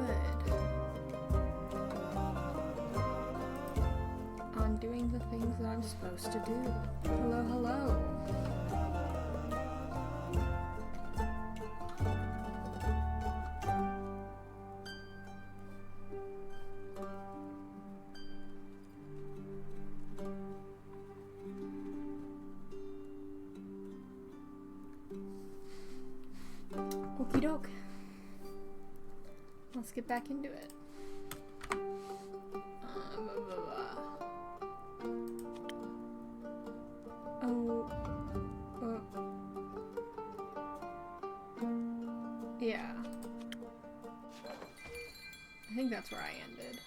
good. On doing the things that I'm supposed to do. Hello, hello. Okie doke. Let's get back into it. Yeah. I think that's where I ended.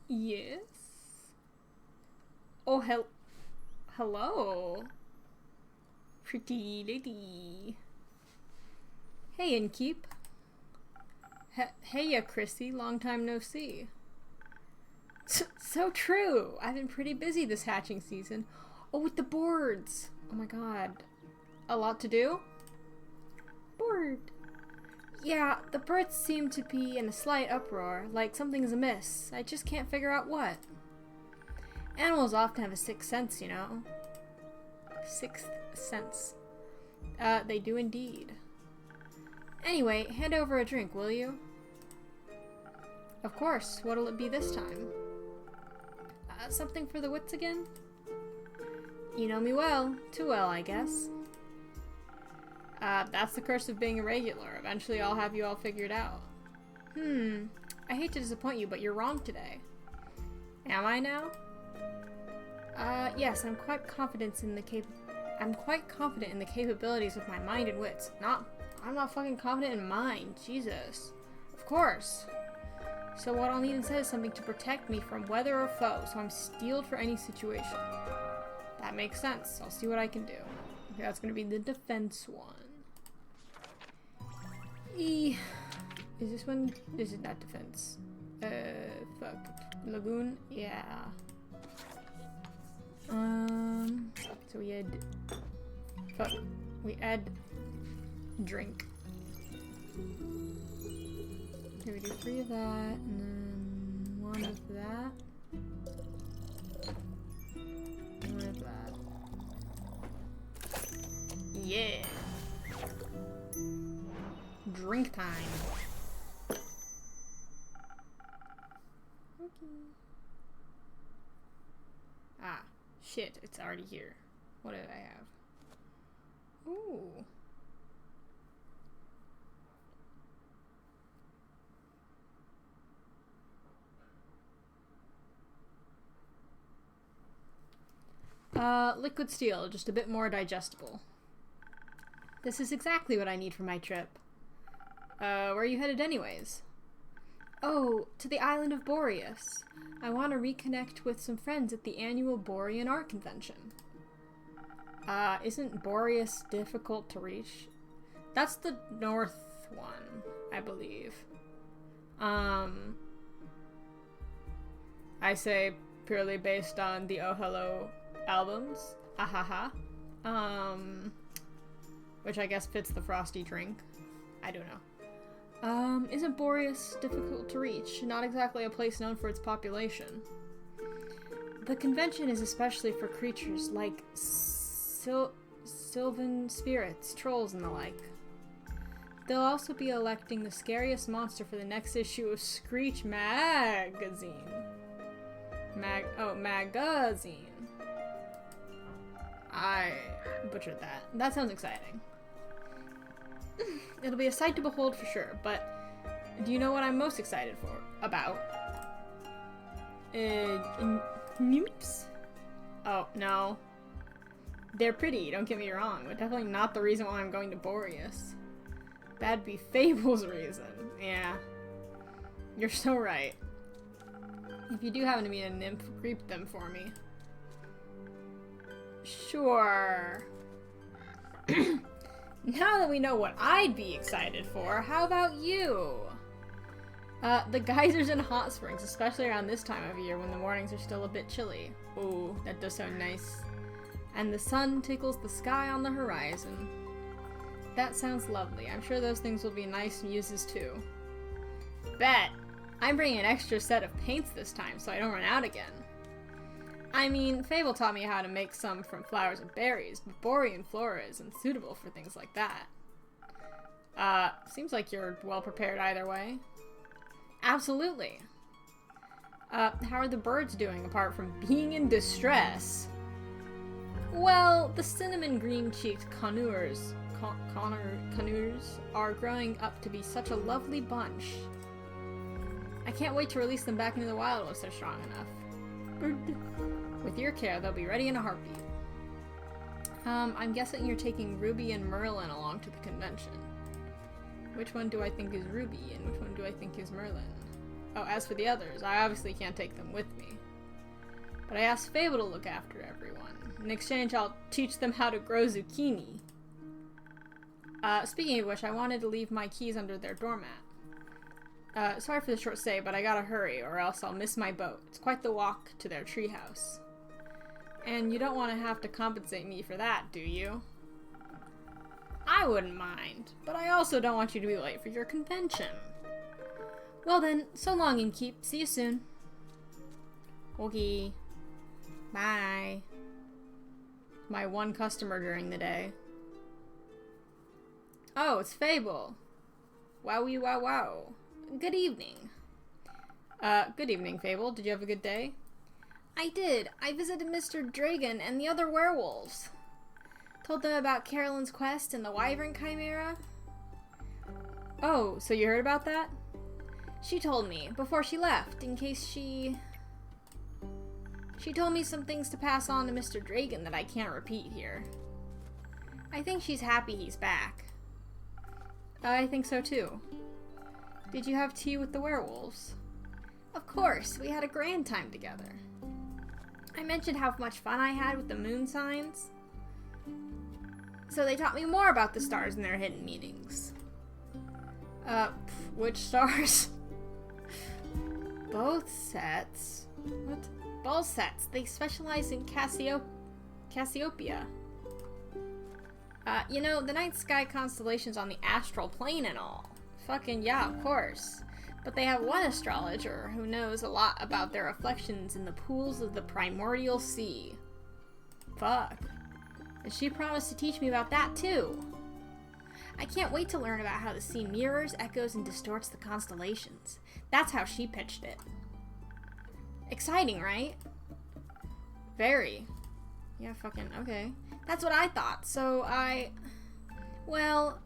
Yes? Oh, hello. Pretty lady. Hey, Innkeep. Heya, Chrissy. Long time no see. So true. I've been pretty busy this hatching season. Oh, with the boards. Oh my god. A lot to do? Bored. Yeah, the birds seem to be in a slight uproar, like something's amiss. I just can't figure out what. Animals often have a sixth sense, you know. Sixth sense. They do indeed. Anyway, hand over a drink, will you? Of course. What'll it be this time? Something for the wits again? You know me well. Too well, I guess. That's the curse of being a regular. Eventually I'll have you all figured out. I hate to disappoint you, but you're wrong today. Am I now? Yes, I'm quite confident in the capabilities of my mind and wits. I'm not fucking confident in mine. Jesus. Of course. So what I'll need instead is something to protect me from weather or foe, so I'm steeled for any situation. That makes sense. I'll see what I can do. Okay, that's gonna be the defense one. Is this one? This is not defense. Fuck. Lagoon? Yeah. So we had... Fuck. We add... drink. Okay, we do 3 of that, and then 1 of that. 1 of that. Yeah! Drink time. Okay. Ah, shit, it's already here. What did I have? Ooh. Liquid steel, just a bit more digestible. This is exactly what I need for my trip. Where are you headed anyways? Oh, to the island of Boreas. I want to reconnect with some friends at the annual Borean Art Convention. Isn't Boreas difficult to reach? That's the north one, I believe. I say purely based on the Oh Hello albums. Ahaha. Which I guess fits the frosty drink. I don't know. Isn't Boreas difficult to reach? Not exactly a place known for its population. The convention is especially for creatures like sylvan spirits, trolls, and the like. They'll also be electing the scariest monster for the next issue of Screech Magazine. Magazine. I butchered that. That sounds exciting. It'll be a sight to behold for sure, but do you know what I'm most excited about? Nymphs? Oh, no. They're pretty, don't get me wrong, but definitely not the reason why I'm going to Boreas. That'd be Fable's reason. Yeah. You're so right. If you do happen to meet a nymph, greet them for me. Sure. Now that we know what I'd be excited for, how about you? The geysers and hot springs, especially around this time of year when the mornings are still a bit chilly. Ooh, that does sound nice. and the sun tickles the sky on the horizon. That sounds lovely. I'm sure those things will be nice muses too. Bet! I'm bringing an extra set of paints this time so I don't run out again. I mean, Fable taught me how to make some from flowers and berries, but Borean flora isn't suitable for things like that. Seems like you're well prepared either way. Absolutely. How are the birds doing apart from being in distress? Well, the cinnamon green-cheeked conures are growing up to be such a lovely bunch. I can't wait to release them back into the wild once they're strong enough. With your care, they'll be ready in a heartbeat. I'm guessing you're taking Ruby and Merlin along to the convention. Which one do I think is Ruby, and which one do I think is Merlin? Oh, as for the others, I obviously can't take them with me. But I asked Fable to look after everyone. In exchange, I'll teach them how to grow zucchini. Speaking of which, I wanted to leave my keys under their doormat. Sorry for the short stay, but I gotta hurry, or else I'll miss my boat. It's quite the walk to their treehouse. And you don't want to have to compensate me for that, do you? I wouldn't mind, but I also don't want you to be late for your convention. Well then, so long, Innkeep. See you soon. Okay. Bye. My one customer during the day. Oh, it's Fable. Wowie wow wow. Good evening. Good evening, Fable. Did you have a good day? I did. I visited Mr. Dragon and the other werewolves. Told them about Carolyn's quest and the Wyvern Chimera. Oh, so you heard about that? She told me before she left, in case she told me some things to pass on to Mr. Dragon that I can't repeat here. I think she's happy he's back. I think so too. Did you have tea with the werewolves? Of course, we had a grand time together. I mentioned how much fun I had with the moon signs. So they taught me more about the stars and their hidden meanings. Which stars? Both sets? What? Both sets. They specialize in Cassiopeia. You know, the night sky constellations on the astral plane and all. Fucking yeah, of course. But they have one astrologer who knows a lot about their reflections in the pools of the primordial sea. Fuck. And she promised to teach me about that too. I can't wait to learn about how the sea mirrors, echoes, and distorts the constellations. That's how she pitched it. Exciting, right? Very. Yeah, fucking, okay. That's what I thought, so well,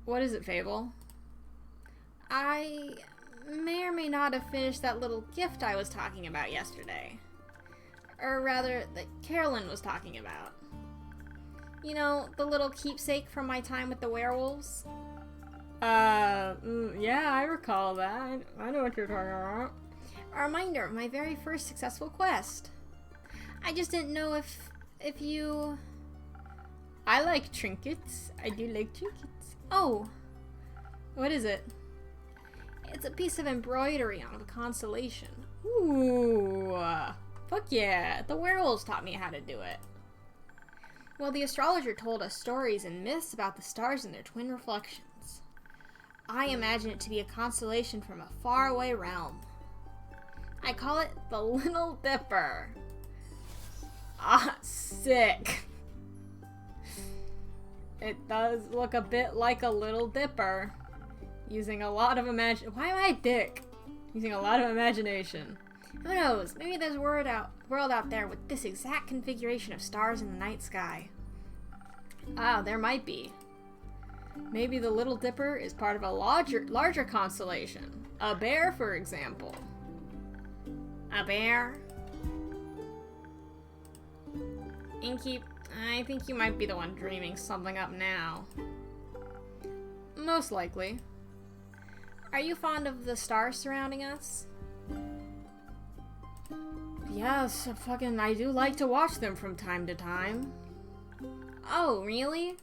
what is it, Fable? I may or may not have finished that little gift I was talking about yesterday. Or rather, that Carolyn was talking about. You know, the little keepsake from my time with the werewolves? Yeah, I recall that. I know what you're talking about. A reminder of my very first successful quest. I just didn't know if you... I like trinkets. I do like trinkets. Oh. What is it? It's a piece of embroidery on a constellation. Ooh. Fuck yeah. The werewolves taught me how to do it. Well, the astrologer told us stories and myths about the stars and their twin reflections. I imagine it to be a constellation from a faraway realm. I call it the Little Dipper. Ah, sick. It does look a bit like a Little Dipper. Using a lot of Why am I a dick? Using a lot of imagination. Who knows? Maybe there's a world out there with this exact configuration of stars in the night sky. Ah, there might be. Maybe the Little Dipper is part of a larger constellation. A bear, for example. A bear? Innkeep, I think you might be the one dreaming something up now. Most likely. Are you fond of the stars surrounding us? Yes, I do like to watch them from time to time. Oh, really?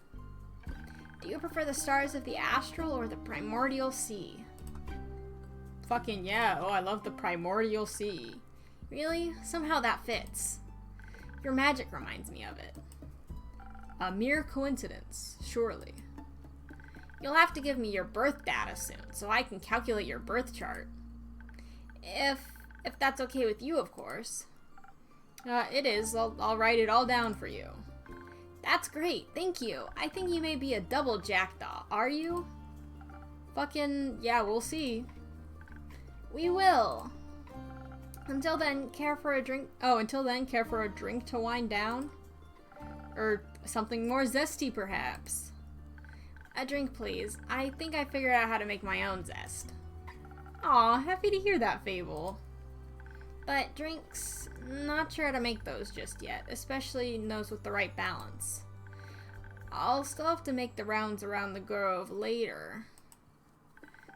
Do you prefer the stars of the astral or the primordial sea? Fucking yeah, oh, I love the primordial sea. Really? Somehow that fits. Your magic reminds me of it. A mere coincidence, surely. You'll have to give me your birth data soon, so I can calculate your birth chart. If that's okay with you, of course. It is. I'll write it all down for you. That's great, thank you. I think you may be a double jackdaw, are you? Fucking, yeah, we'll see. We will. Until then, care for a drink. Oh, until then, care for a drink to wind down? Or something more zesty, perhaps. A drink, please. I think I figured out how to make my own zest. Aw, happy to hear that, Fable. But drinks, not sure how to make those just yet, especially those with the right balance. I'll still have to make the rounds around the grove later.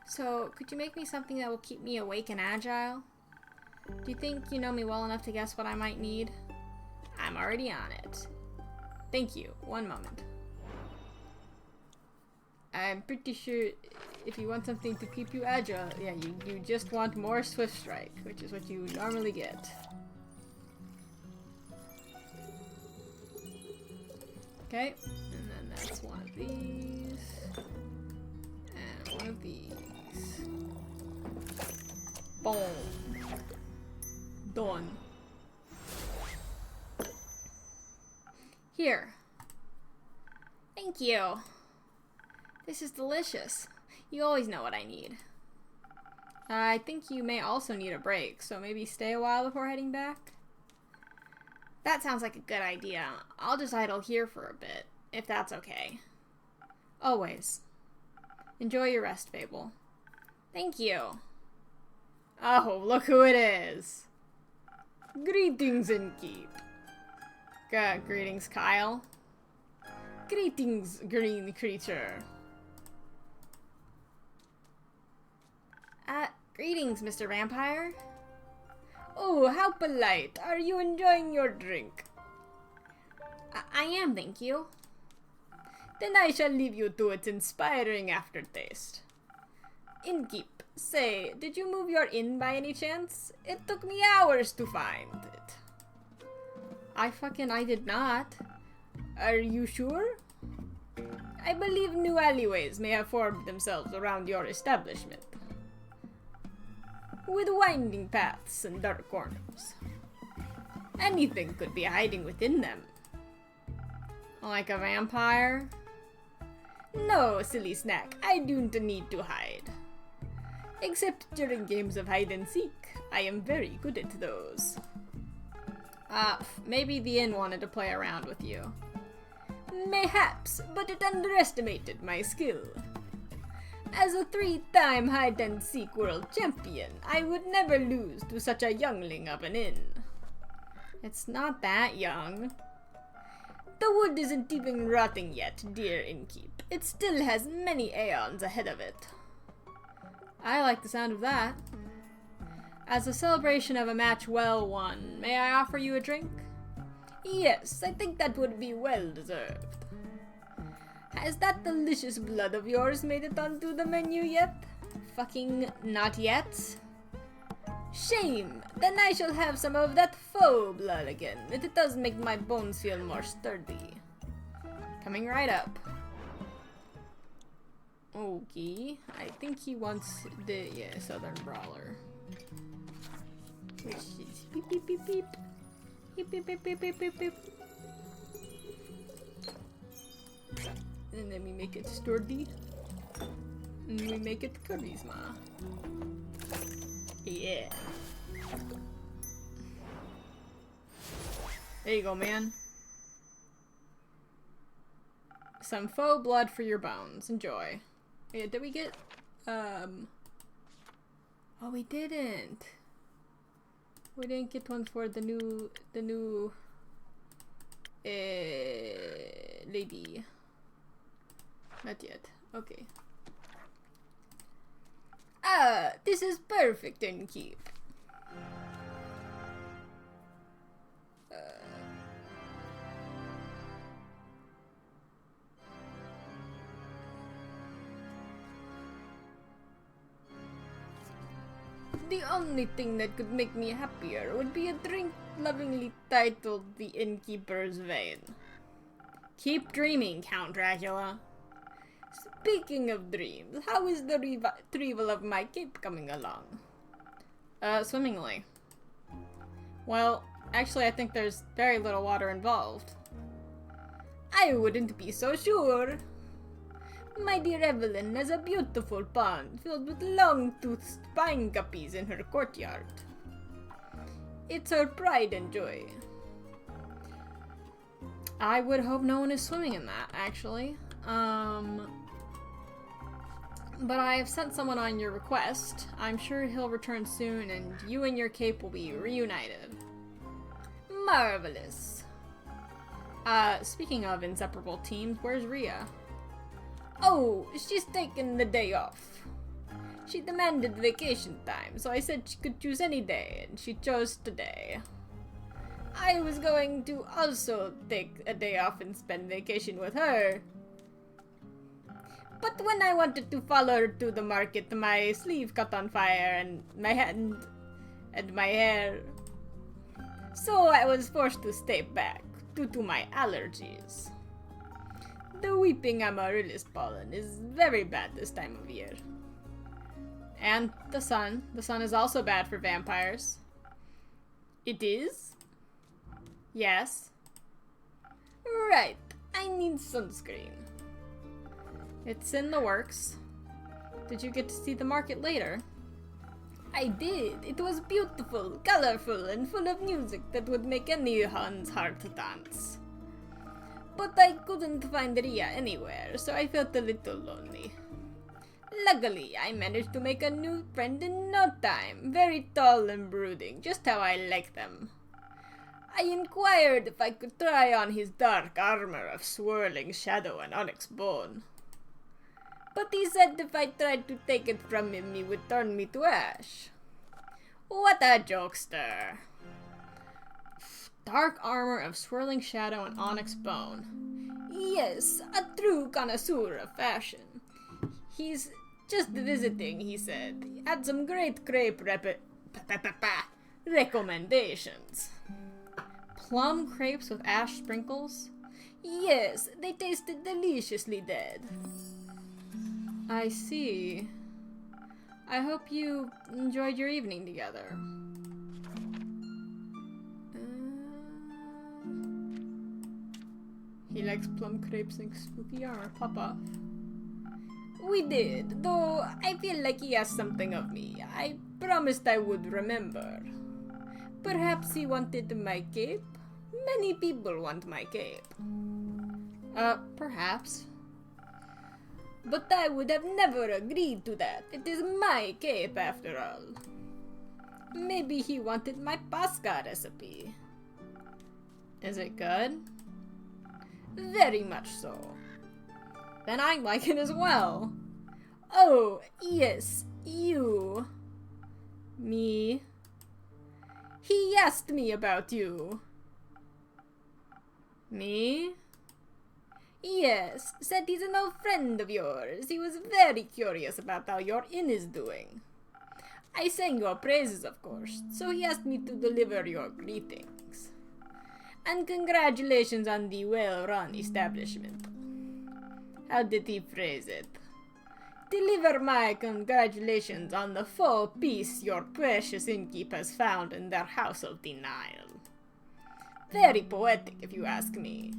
So, could you make me something that will keep me awake and agile? Do you think you know me well enough to guess what I might need? I'm already on it. Thank you. One moment. I'm pretty sure if you want something to keep you agile, yeah, you just want more Swift Strike, which is what you normally get. Okay, and then that's one of these, and one of these. Boom. Done. Here. Thank you. This is delicious. You always know what I need. I think you may also need a break, so maybe stay a while before heading back? That sounds like a good idea. I'll just idle here for a bit, if that's okay. Always. Enjoy your rest, Fable. Thank you. Oh, look who it is. Greetings, Innkeep. Greetings, Kyle. Greetings, green creature. Greetings, Mr. Vampire. Oh, how polite. Are you enjoying your drink? I am, thank you. Then I shall leave you to its inspiring aftertaste. Innkeep, say, did you move your inn by any chance? It took me hours to find it. I did not. Are you sure? I believe new alleyways may have formed themselves around your establishment, with winding paths and dark corners. Anything could be hiding within them. Like a vampire? No, silly snack, I don't need to hide. Except during games of hide and seek. I am very good at those. Maybe the inn wanted to play around with you. Mayhaps, but it underestimated my skill. As a 3-time hide-and-seek world champion, I would never lose to such a youngling of an inn. It's not that young. The wood isn't even rotting yet, dear innkeep. It still has many aeons ahead of it. I like the sound of that. As a celebration of a match well won, may I offer you a drink? Yes, I think that would be well deserved. Has that delicious blood of yours made it onto the menu yet? Fucking not yet. Shame! Then I shall have some of that faux blood again. It does make my bones feel more sturdy. Coming right up. Okay, I think he wants the Southern Brawler. Which is beep beep beep beep. Beep beep beep beep beep beep beep. And then we make it sturdy. And we make it charisma. Yeah. There you go, man. Some faux blood for your bones. Enjoy. Yeah, did we get, Oh, we didn't. We didn't get one for the new, lady. Not yet. Okay. Ah, this is perfect, Innkeep. The only thing that could make me happier would be a drink lovingly titled the Innkeeper's Vein. Keep dreaming, Count Dracula. Speaking of dreams, how is the retrieval of my cape coming along? Swimmingly. Well, actually I think there's very little water involved. I wouldn't be so sure. My dear Evelyn has a beautiful pond filled with long-toothed pine guppies in her courtyard. It's her pride and joy. I would hope no one is swimming in that, actually. But I have sent someone on your request. I'm sure he'll return soon, and you and your cape will be reunited. Marvelous. Speaking of inseparable teams, where's Rhea? Oh, she's taken the day off. She demanded vacation time, so I said she could choose any day, and she chose today. I was going to also take a day off and spend vacation with her. But when I wanted to follow her to the market, my sleeve caught on fire and my hand and my hair. So I was forced to stay back due to my allergies. The weeping amaryllis pollen is very bad this time of year. And the sun. The sun is also bad for vampires. It is? Yes. Right. I need sunscreen. It's in the works. Did you get to see the market later? I did. It was beautiful, colorful, and full of music that would make any Hun's heart dance. But I couldn't find Rhea anywhere, so I felt a little lonely. Luckily, I managed to make a new friend in no time. Very tall and brooding, just how I like them. I inquired if I could try on his dark armor of swirling shadow and onyx bone. But he said if I tried to take it from him, he would turn me to ash. What a jokester. Dark armor of swirling shadow and onyx bone. Yes, a true connoisseur of fashion. He's just visiting, he said. He had some great crepe recommendations. Plum crepes with ash sprinkles? Yes, they tasted deliciously dead. I see. I hope you enjoyed your evening together. He likes plum crepes and spooky armor. Pop off. We did, though I feel like he has something of me. I promised I would remember. Perhaps he wanted my cape? Many people want my cape. Perhaps. But I would have never agreed to that. It is my cape, after all. Maybe he wanted my pasca recipe. Is it good? Very much so. Then I like it as well. Oh, yes, you. Me. He asked me about you. Me? Yes, said he's an old friend of yours. He was very curious about how your inn is doing. I sang your praises, of course, so he asked me to deliver your greetings. And congratulations on the well-run establishment. How did he phrase it? Deliver my congratulations on the full peace your precious innkeep has found in their house of denial. Very poetic, if you ask me.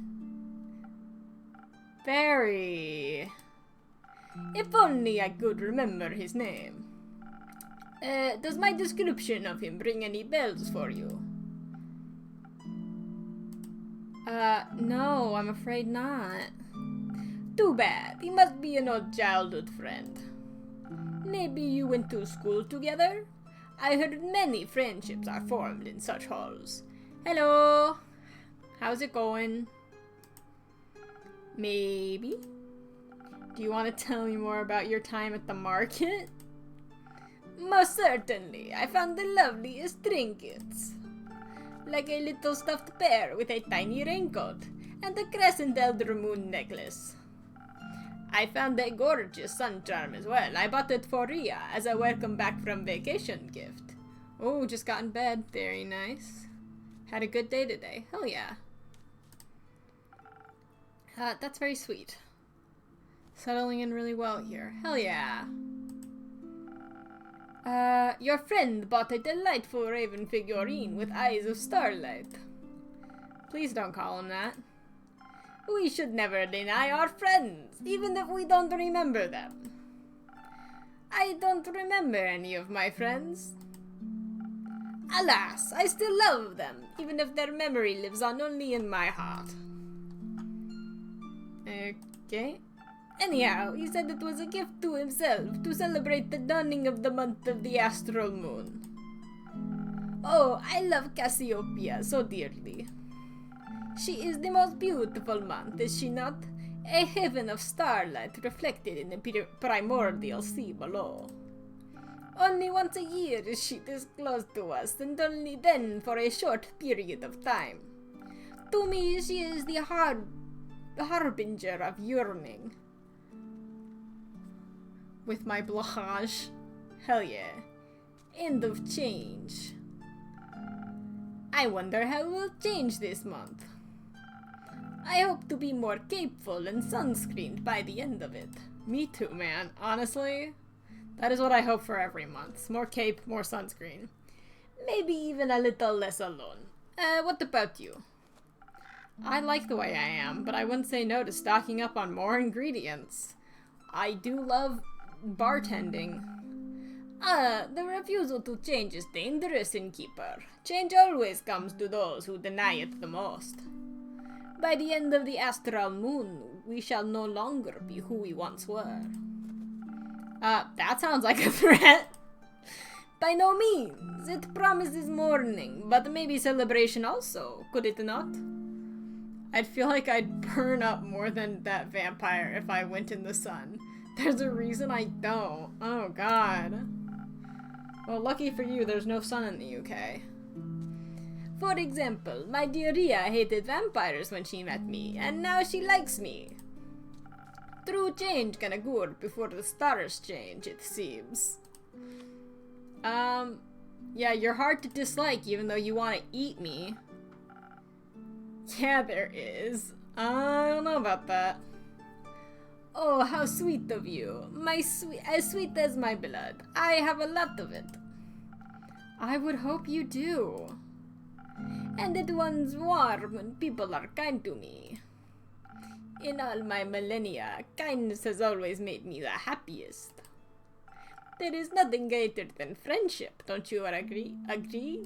Very. If only I could remember his name. Does my description of him ring any bells for you? No, I'm afraid not. Too bad. He must be an old childhood friend. Maybe you went to school together? I heard many friendships are formed in such halls. Hello! How's it going? Maybe? Do you want to tell me more about your time at the market? Most certainly. I found the loveliest trinkets. Like a little stuffed bear with a tiny raincoat and a crescent elder moon necklace. I found a gorgeous sun charm as well. I bought it for Ria as a welcome back from vacation gift. Oh, just got in bed. Very nice. Had a good day today. Hell yeah. That's very sweet. Settling in really well here. Hell yeah. Your friend bought a delightful raven figurine with eyes of starlight. Please don't call him that. We should never deny our friends, even if we don't remember them. I don't remember any of my friends. Alas, I still love them, even if their memory lives on only in my heart. Okay. Anyhow, he said it was a gift to himself to celebrate the dawning of the month of the astral moon. Oh, I love Cassiopeia so dearly. She is the most beautiful month, is she not? A heaven of starlight reflected in the primordial sea below. Only once a year is she disclosed to us, and only then for a short period of time. To me, she is the harbinger of yearning. With my blush. Hell yeah. End of change. I wonder how we'll change this month. I hope to be more capeful and sunscreened by the end of it. Me too, man. Honestly, that is what I hope for every month. More cape, more sunscreen. Maybe even a little less alone. What about you? I like the way I am, but I wouldn't say no to stocking up on more ingredients. I do love bartending. The refusal to change is dangerous, innkeeper. Change always comes to those who deny it the most. By the end of the astral moon, we shall no longer be who we once were. That sounds like a threat. By no means. It promises mourning, but maybe celebration also, could it not? I'd feel like I'd burn up more than that vampire if I went in the sun. There's a reason I don't. Oh god. Well, lucky for you, there's no sun in the UK. For example, my dear Ria hated vampires when she met me, and now she likes me. True change can occur before the stars change, it seems. Yeah, you're hard to dislike even though you want to eat me. Yeah, there is. I don't know about that. Oh, how sweet of you. As sweet as my blood. I have a lot of it. I would hope you do. And it runs warm when people are kind to me. In all my millennia, kindness has always made me the happiest. There is nothing greater than friendship, don't you agree? Agree?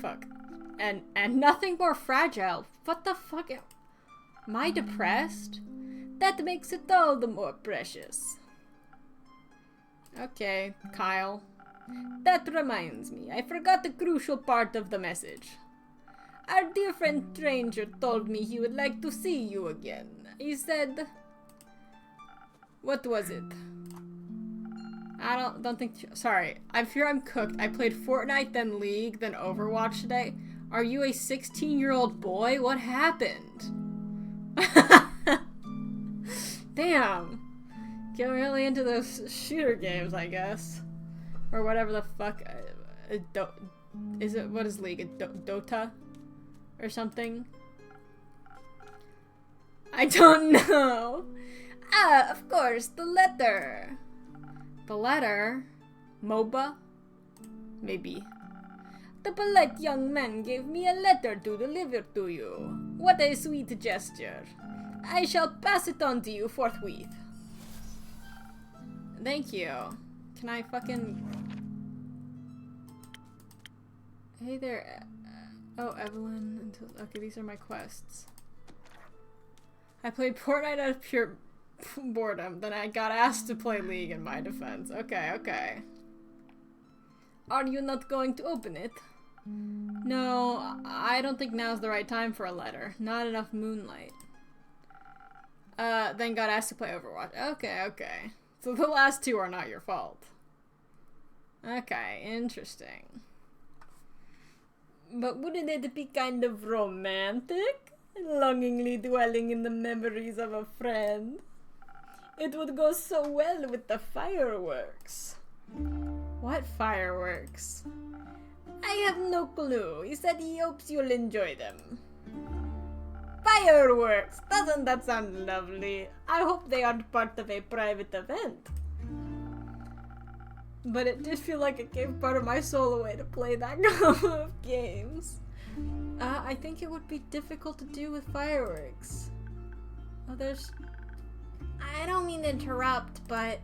Fuck. And nothing more fragile. What the fuck? Am I depressed? That makes it all the more precious. Okay, Kyle. That reminds me, I forgot the crucial part of the message. Our dear friend Stranger told me he would like to see you again. He said... What was it? I don't think... Sorry, I fear I'm cooked. I played Fortnite, then League, then Overwatch today. Are you a 16-year-old boy? What happened? Damn. Get really into those shooter games, I guess. Or whatever the fuck. Is it... What is League? Dota? Or something? I don't know. Ah, of course, the letter. The letter? MOBA? Maybe. The polite young man gave me a letter to deliver to you. What a sweet gesture. I shall pass it on to you forthwith. Thank you. Can I fucking... Hey there. Oh, Evelyn. Okay, these are my quests. I played Fortnite out of pure boredom. Then I got asked to play League in my defense. Okay, okay. Are you not going to open it? No, I don't think now's the right time for a letter. Not enough moonlight. Then got asked to play Overwatch. Okay, okay. So the last two are not your fault. Okay, interesting. But wouldn't it be kind of romantic? Longingly dwelling in the memories of a friend. It would go so well with the fireworks. What fireworks? I have no clue. He said he hopes you'll enjoy them. Fireworks! Doesn't that sound lovely? I hope they aren't part of a private event. But it did feel like it gave part of my soul away to play that kind of games. I think it would be difficult to do with fireworks. Oh, I don't mean to interrupt, but...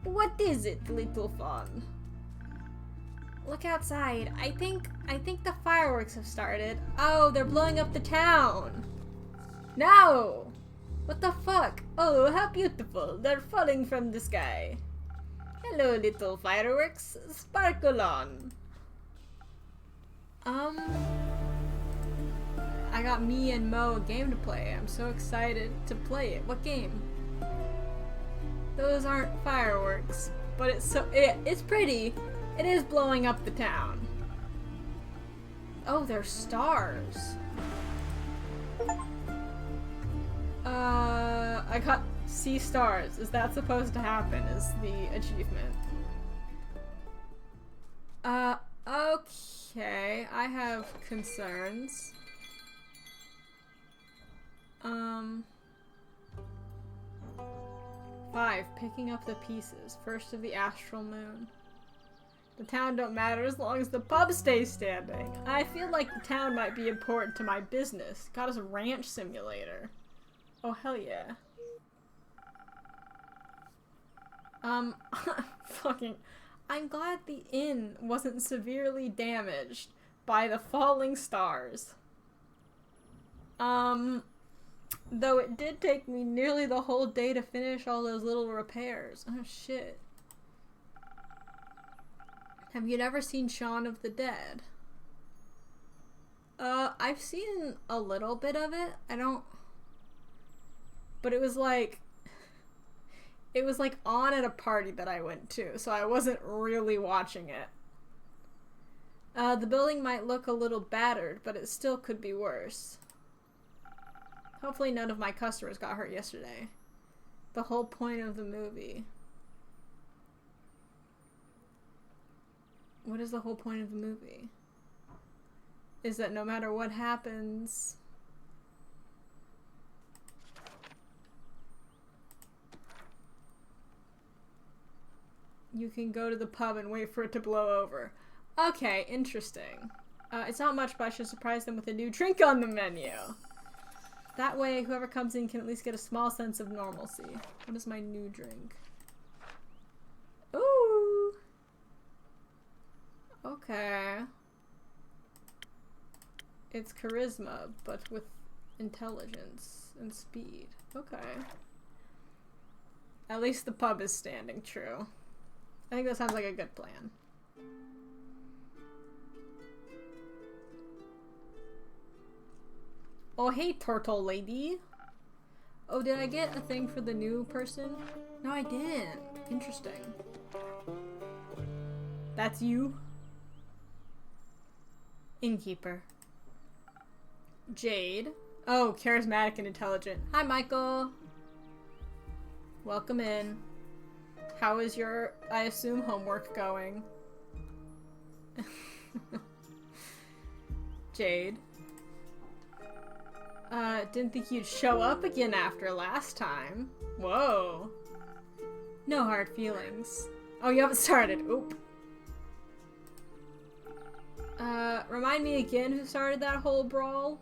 What is it, little fawn? Look outside. I think the fireworks have started. Oh, they're blowing up the town. No! What the fuck? Oh, how beautiful. They're falling from the sky. Hello, little fireworks. Sparkle on. I got me and Mo a game to play. I'm so excited to play it. What game? Those aren't fireworks, but it's pretty. It is blowing up the town. Oh, they're stars. I got see stars. Is that supposed to happen? Is the achievement. Okay. I have concerns. 5. Picking up the pieces. First of the astral moon. The town don't matter as long as the pub stays standing. I feel like the town might be important to my business. Got us a ranch simulator. Oh, hell yeah. I'm glad the inn wasn't severely damaged by the falling stars. Though it did take me nearly the whole day to finish all those little repairs. Oh, shit. Have you never seen Shaun of the Dead? I've seen a little bit of it. But it was like on at a party that I went to, so I wasn't really watching it. The building might look a little battered, but it still could be worse. Hopefully none of my customers got hurt yesterday. The whole point of the movie. What is the whole point of the movie? Is that no matter what happens... you can go to the pub and wait for it to blow over. Okay, interesting. It's not much, but I should surprise them with a new drink on the menu. That way, whoever comes in can at least get a small sense of normalcy. What is my new drink? Ooh! Okay. It's charisma, but with intelligence and speed. Okay. At least the pub is standing true. I think that sounds like a good plan. Oh, hey, turtle lady. Oh, did I get a thing for the new person? No, I didn't. Interesting. That's you? Innkeeper. Jade. Oh, charismatic and intelligent. Hi, Michael. Welcome in. How is your, I assume, homework going? Jade. Didn't think you'd show up again after last time. Whoa. No hard feelings. Oh, you haven't started. Oop. Remind me again who started that whole brawl?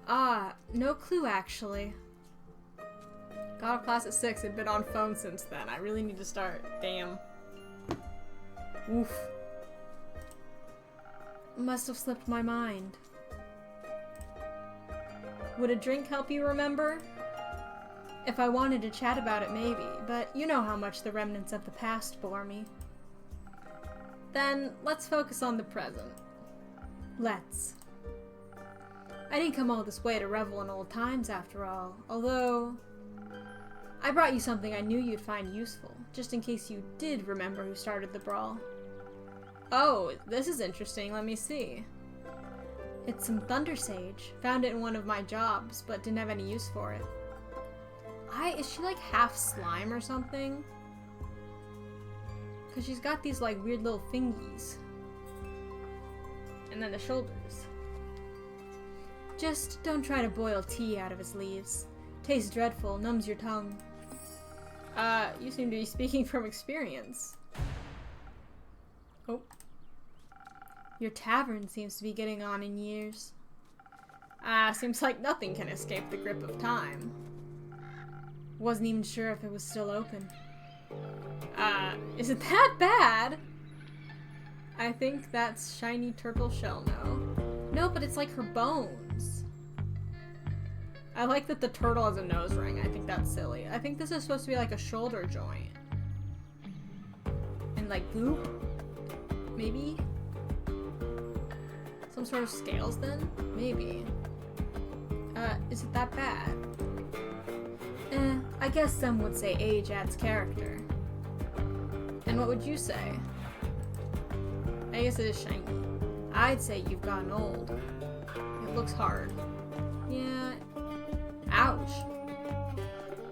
No clue actually. Got off class at 6 and been on phone since then. I really need to start. Damn. Oof. Must have slipped my mind. Would a drink help you remember? If I wanted to chat about it, maybe, but you know how much the remnants of the past bore me. Then, let's focus on the present. Let's. I didn't come all this way to revel in old times after all, although... I brought you something I knew you'd find useful, just in case you did remember who started the brawl. Oh, this is interesting, let me see. It's some thunder sage. Found it in one of my jobs, but didn't have any use for it. Is she like half slime or something? Because she's got these like weird little fingies. And then the shoulders. Just don't try to boil tea out of its leaves. Tastes dreadful, numbs your tongue. You seem to be speaking from experience. Oh. Your tavern seems to be getting on in years. Seems like nothing can escape the grip of time. Wasn't even sure if it was still open. Is it that bad? I think that's shiny turtle shell, no. No, but it's like her bones. I like that the turtle has a nose ring. I think that's silly. I think this is supposed to be like a shoulder joint. And like goop? Maybe? Some sort of scales then? Maybe. Is it that bad? I guess some would say age adds character. And what would you say? I guess it is shiny. I'd say you've gotten old. It looks hard. Yeah. Ouch.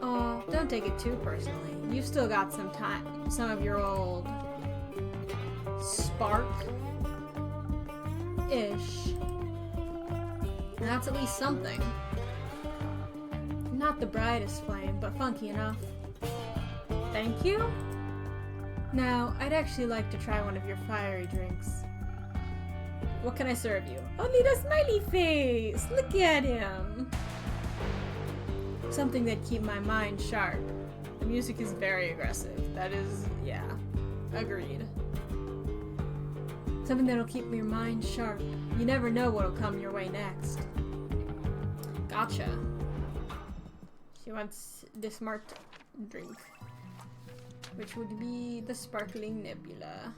Oh, don't take it too personally. You've still got some time. Some of your old... spark? Ish. And that's at least something. Not the brightest flame, but funky enough. Thank you? Now, I'd actually like to try one of your fiery drinks. What can I serve you? Only the smiley face! Look at him! Something that'd keep my mind sharp. The music is very aggressive. That is, yeah. Agreed. Something that'll keep your mind sharp. You never know what'll come your way next. Gotcha. She wants the smart drink, which would be the sparkling nebula.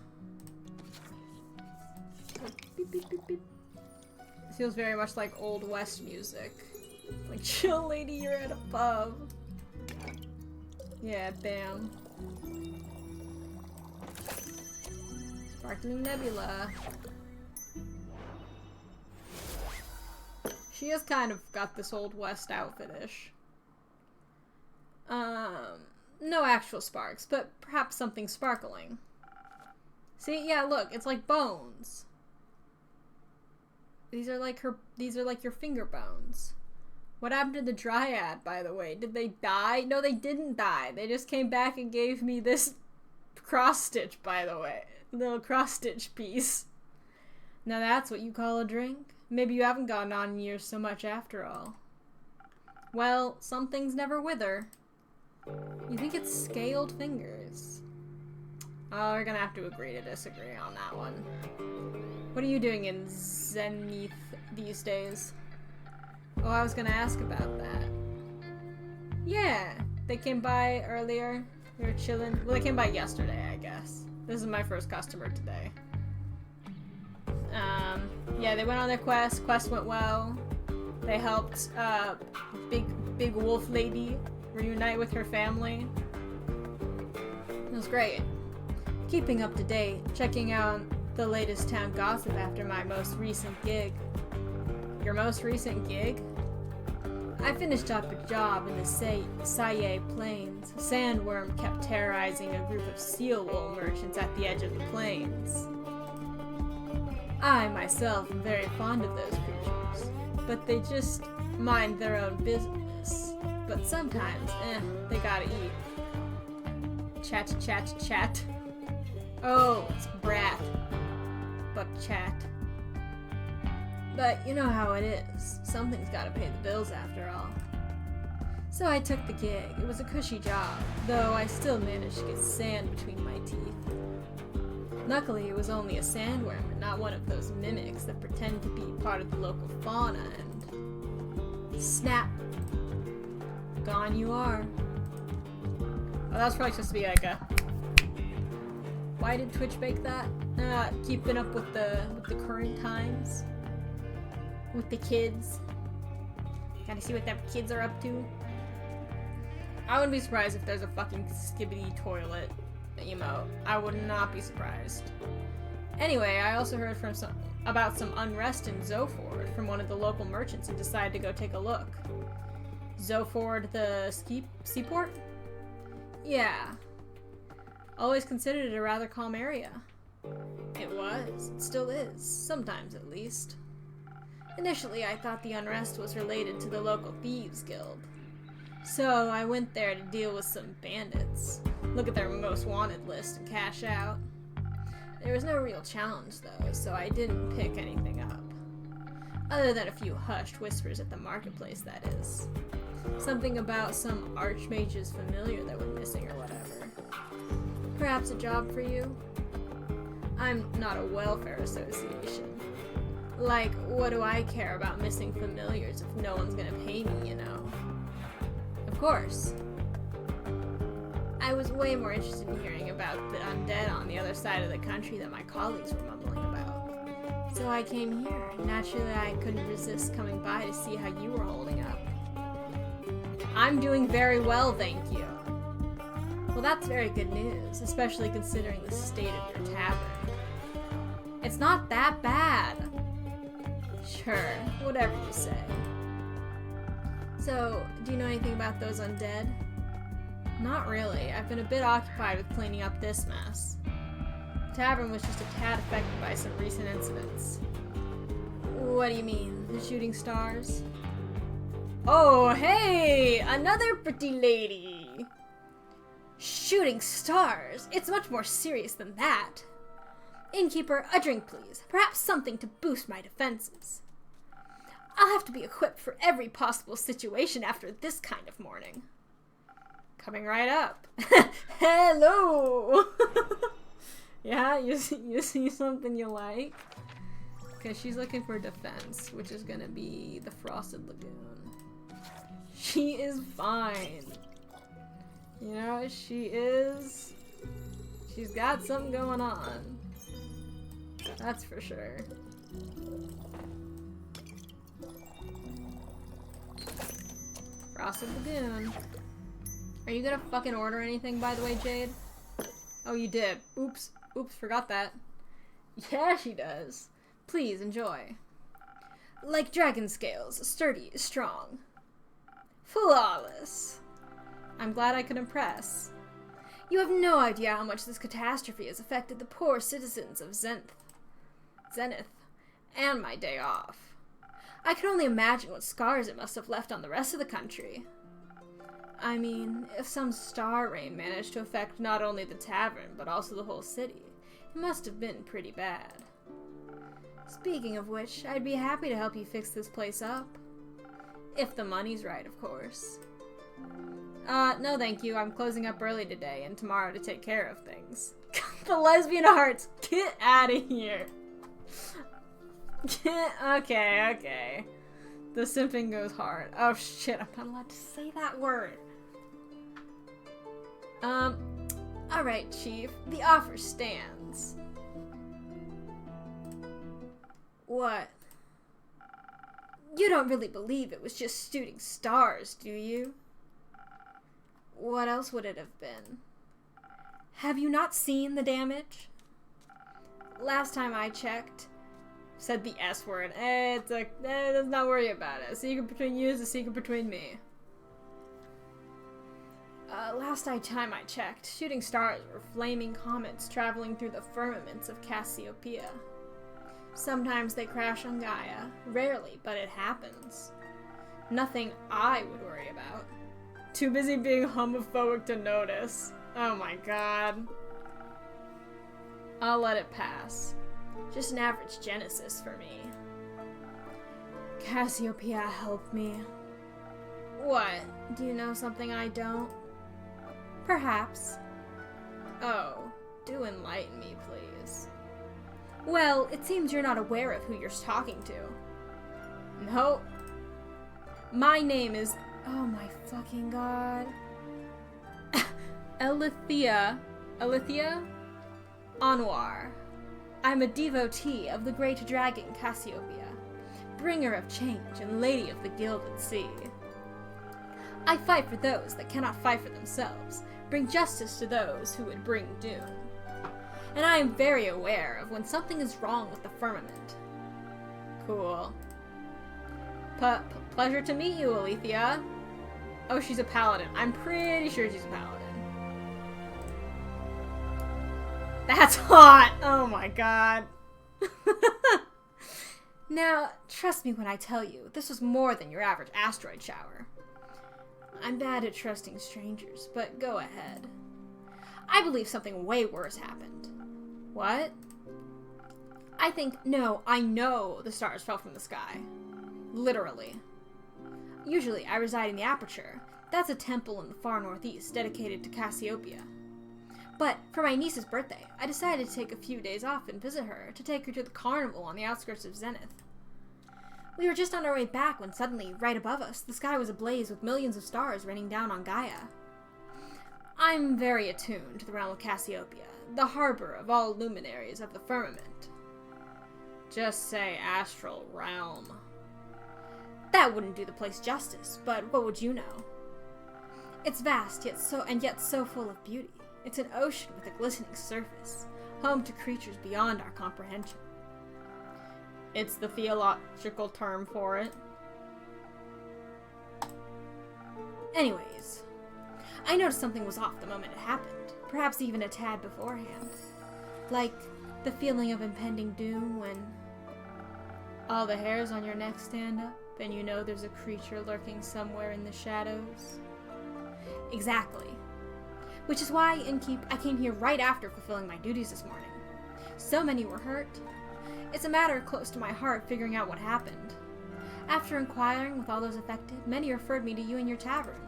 Beep, beep, beep, beep. It feels very much like Old West music. Like, chill lady, you're at a pub. Yeah, bam. Sparkling nebula. She has kind of got this Old West outfit-ish. No actual sparks, but perhaps something sparkling. See, yeah, look, it's like bones. These are like your finger bones. What happened to the dryad, by the way? Did they die? No, they didn't die. They just came back and gave me this cross-stitch, by the way. Little cross-stitch piece. Now that's what you call a drink? Maybe you haven't gotten on in years so much after all. Well, some things never wither. You think it's scaled fingers? Oh, we're gonna have to agree to disagree on that one. What are you doing in Zenith these days? Oh, I was gonna ask about that. Yeah, they came by earlier. They were chilling. Well, they came by yesterday, I guess. This is my first customer today. Yeah, they went on their quest. Quest went well. They helped big wolf lady reunite with her family. It was great. Keeping up to date, checking out the latest town gossip after my most recent gig. Your most recent gig? I finished up a job in the Saye Plains. A sandworm kept terrorizing a group of seal wool merchants at the edge of the plains. I, myself, am very fond of those creatures, but they just mind their own business. But sometimes, they gotta eat. Chat, chat, chat. Oh, it's brat. But chat. But you know how it is. Something's gotta pay the bills after all. So I took the gig. It was a cushy job, though I still managed to get sand between my teeth. Luckily, it was only a sandworm and not one of those mimics that pretend to be part of the local fauna and... Snap! Gone you are. Oh, that was probably supposed to be like a... Why did Twitch make that? Keeping up with the current times. With the kids. Gotta see what them kids are up to. I wouldn't be surprised if there's a fucking skibbity toilet emote. I would not be surprised. Anyway, I also heard from about some unrest in Zoford from one of the local merchants and decided to go take a look. Zoford the seaport? Yeah. Always considered it a rather calm area. It was. It still is. Sometimes, at least. Initially, I thought the unrest was related to the local thieves guild. So, I went there to deal with some bandits, look at their most wanted list, and cash out. There was no real challenge, though, so I didn't pick anything up. Other than a few hushed whispers at the marketplace, that is. Something about some archmage's familiar that went missing or whatever. Perhaps a job for you? I'm not a welfare association. Like, what do I care about missing familiars if no one's gonna pay me, you know? Of course. I was way more interested in hearing about the undead on the other side of the country that my colleagues were mumbling about. So I came here. Naturally, I couldn't resist coming by to see how you were holding up. I'm doing very well, thank you. Well, that's very good news, especially considering the state of your tavern. It's not that bad. Sure, whatever you say. So, do you know anything about those undead? Not really. I've been a bit occupied with cleaning up this mess. The tavern was just a tad affected by some recent incidents. What do you mean? The shooting stars? Oh, hey! Another pretty lady! Shooting stars? It's much more serious than that. Innkeeper, a drink please. Perhaps something to boost my defenses. I'll have to be equipped for every possible situation after this kind of morning. Coming right up. Hello! Yeah, you see something you like? Okay, she's looking for defense, which is gonna be the Frosted Lagoon. She is fine. You know, she is. She's got something going on. That's for sure. Frosted Lagoon. Are you gonna fucking order anything, by the way, Jade? Oh, you did. Oops. Oops, forgot that. Yeah, she does. Please, enjoy. Like dragon scales, sturdy, strong. Flawless. I'm glad I could impress. You have no idea how much this catastrophe has affected the poor citizens of Zenith, and my day off. I can only imagine what scars it must have left on the rest of the country. I mean, if some star rain managed to affect not only the tavern, but also the whole city, it must have been pretty bad. Speaking of which, I'd be happy to help you fix this place up. If the money's right, of course. No thank you. I'm closing up early today and tomorrow to take care of things. The lesbian hearts, get out of here. Okay. The simping goes hard. Oh shit, I'm not allowed to say that word. Alright, Chief. The offer stands. What? You don't really believe it was just shooting stars, do you? What else would it have been? Have you not seen the damage? Last time I checked, said the S word. Let's not worry about it. A secret between you is a secret between me. Last time I checked, shooting stars were flaming comets traveling through the firmaments of Cassiopeia. Sometimes they crash on Gaia. Rarely, but it happens. Nothing I would worry about. Too busy being homophobic to notice. Oh my god. I'll let it pass. Just an average Genesis for me. Cassiopeia, help me. What? Do you know something I don't? Perhaps. Oh, do enlighten me, please. Well, it seems you're not aware of who you're talking to. No. My name is... Oh my fucking god. Alethea Anwar. I'm a devotee of the great dragon Cassiopeia, bringer of change and lady of the gilded sea. I fight for those that cannot fight for themselves, bring justice to those who would bring doom. And I am very aware of when something is wrong with the firmament. Cool. Pleasure to meet you, Alethea. Oh, she's a paladin. I'm pretty sure she's a paladin. That's hot! Oh my god. Now, trust me when I tell you, this was more than your average asteroid shower. I'm bad at trusting strangers, but go ahead. I believe something way worse happened. What? I know the stars fell from the sky. Literally. Usually, I reside in the Aperture. That's a temple in the far northeast dedicated to Cassiopeia. But for my niece's birthday, I decided to take a few days off and visit her, to take her to the carnival on the outskirts of Zenith. We were just on our way back when suddenly, right above us, the sky was ablaze with millions of stars raining down on Gaia. I'm very attuned to the realm of Cassiopeia, the harbor of all luminaries of the firmament. Just say astral realm. That wouldn't do the place justice, but what would you know? It's vast, yet so full of beauty. It's an ocean with a glistening surface, home to creatures beyond our comprehension. It's the theological term for it. Anyways, I noticed something was off the moment it happened, perhaps even a tad beforehand. Like the feeling of impending doom when all the hairs on your neck stand up and you know there's a creature lurking somewhere in the shadows. Exactly. Which is why, I came here right after fulfilling my duties this morning. So many were hurt. It's a matter close to my heart figuring out what happened. After inquiring with all those affected, many referred me to you and your tavern.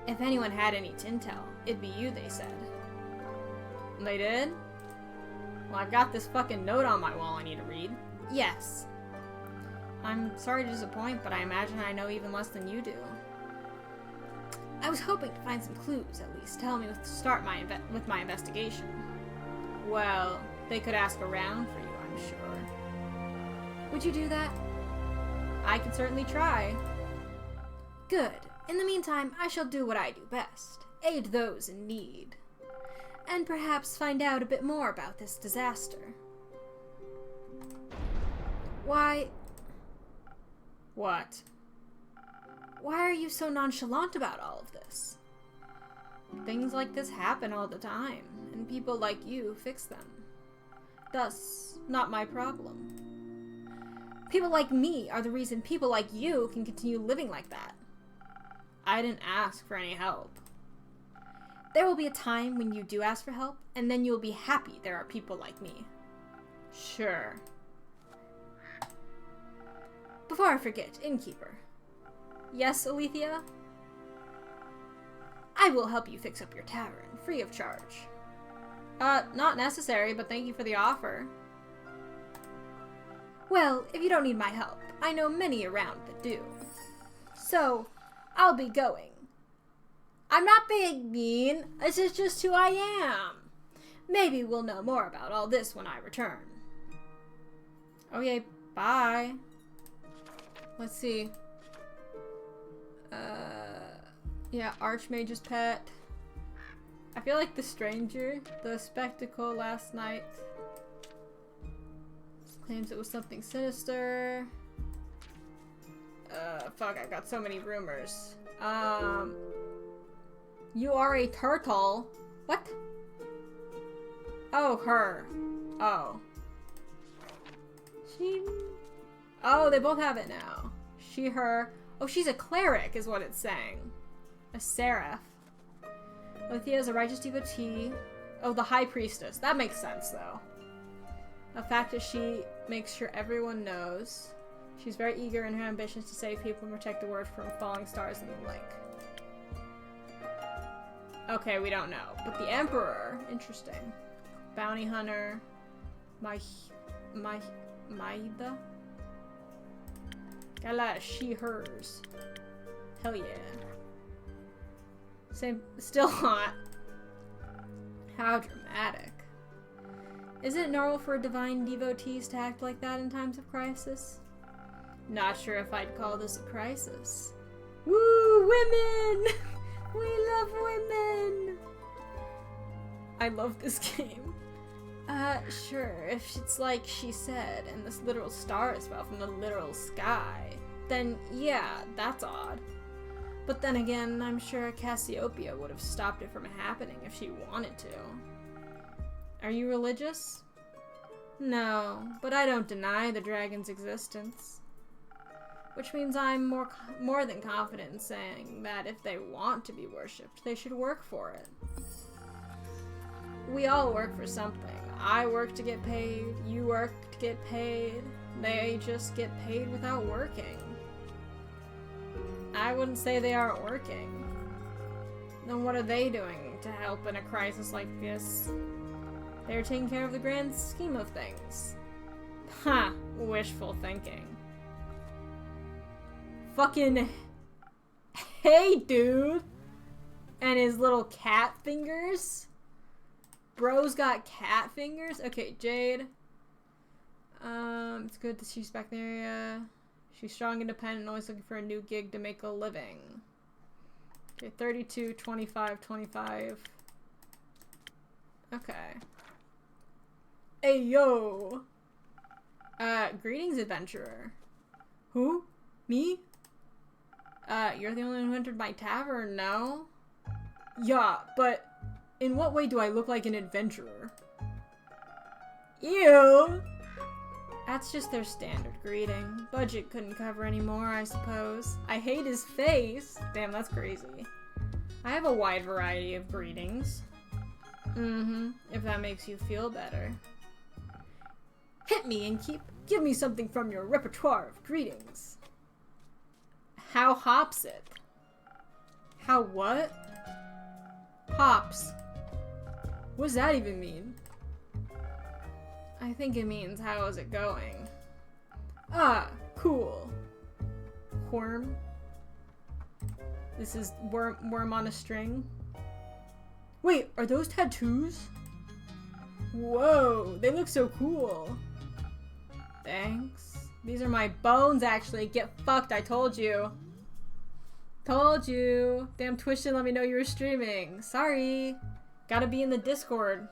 If anyone had any intel, it'd be you, they said. And they did? Well, I've got this fucking note on my wall I need to read. Yes. I'm sorry to disappoint, but I imagine I know even less than you do. I was hoping to find some clues, at least, to help me start with my investigation. Well, they could ask around for you, I'm sure. Would you do that? I could certainly try. Good. In the meantime, I shall do what I do best. Aid those in need. And perhaps find out a bit more about this disaster. Why... What? Why are you so nonchalant about all of this? Things like this happen all the time, and people like you fix them. Thus, not my problem. People like me are the reason people like you can continue living like that. I didn't ask for any help. There will be a time when you do ask for help, and then you will be happy there are people like me. Sure. Before I forget, innkeeper. Yes, Alethea? I will help you fix up your tavern, free of charge. Not necessary, but thank you for the offer. Well, if you don't need my help, I know many around that do. So, I'll be going. I'm not being mean, this is just who I am. Maybe we'll know more about all this when I return. Okay, bye. Let's see. Yeah, Archmage's pet. I feel like the stranger, the spectacle last night, claims it was something sinister. Fuck, I've got so many rumors. You are a turtle. What? Oh, her. Oh. She... Oh, they both have it now. She, her. Oh, she's a cleric is what it's saying. A seraph. Alethea is a righteous devotee. Oh, the high priestess. That makes sense, though. A fact that she makes sure everyone knows. She's very eager in her ambitions to save people and protect the world from falling stars and the like. Okay, we don't know. But the Emperor, interesting. Bounty hunter. Maida? Got a lot of she-hers. Hell yeah. Same, still hot. How dramatic. Is it normal for divine devotees to act like that in times of crisis? Not sure if I'd call this a crisis. Woo, women! We love women! I love this game. Sure, if it's like she said, and this literal stars fell from the literal sky, then yeah, that's odd. But then again, I'm sure Cassiopeia would have stopped it from happening if she wanted to. Are you religious? No, but I don't deny the dragon's existence. Which means I'm more than confident in saying that if they want to be worshipped, they should work for it. We all work for something. I work to get paid, you work to get paid, they just get paid without working. I wouldn't say they aren't working. Then what are they doing to help in a crisis like this? They're taking care of the grand scheme of things. Ha! Wishful thinking. Fucking hey, dude! And his little cat fingers? Bro's got cat fingers? Okay, Jade. It's good that she's back in the area. She's strong, independent, always looking for a new gig to make a living. Okay, 32, 25, 25. Okay. Hey, yo! Greetings, adventurer. Who? Me? You're the only one who entered my tavern, no? Yeah, but in what way do I look like an adventurer? Ew! That's just their standard greeting. Budget couldn't cover any more, I suppose. I hate his face. Damn, that's crazy. I have a wide variety of greetings. If that makes you feel better. Hit me and give me something from your repertoire of greetings. How hops it? How what? Hops. What does that even mean? I think it means how is it going? Ah, cool. Worm. This is worm on a string. Wait, are those tattoos? Whoa, they look so cool. Thanks. These are my bones, actually. Get fucked, I told you. Told you. Damn, Twitch didn't let me know you were streaming. Sorry. Gotta be in the Discord.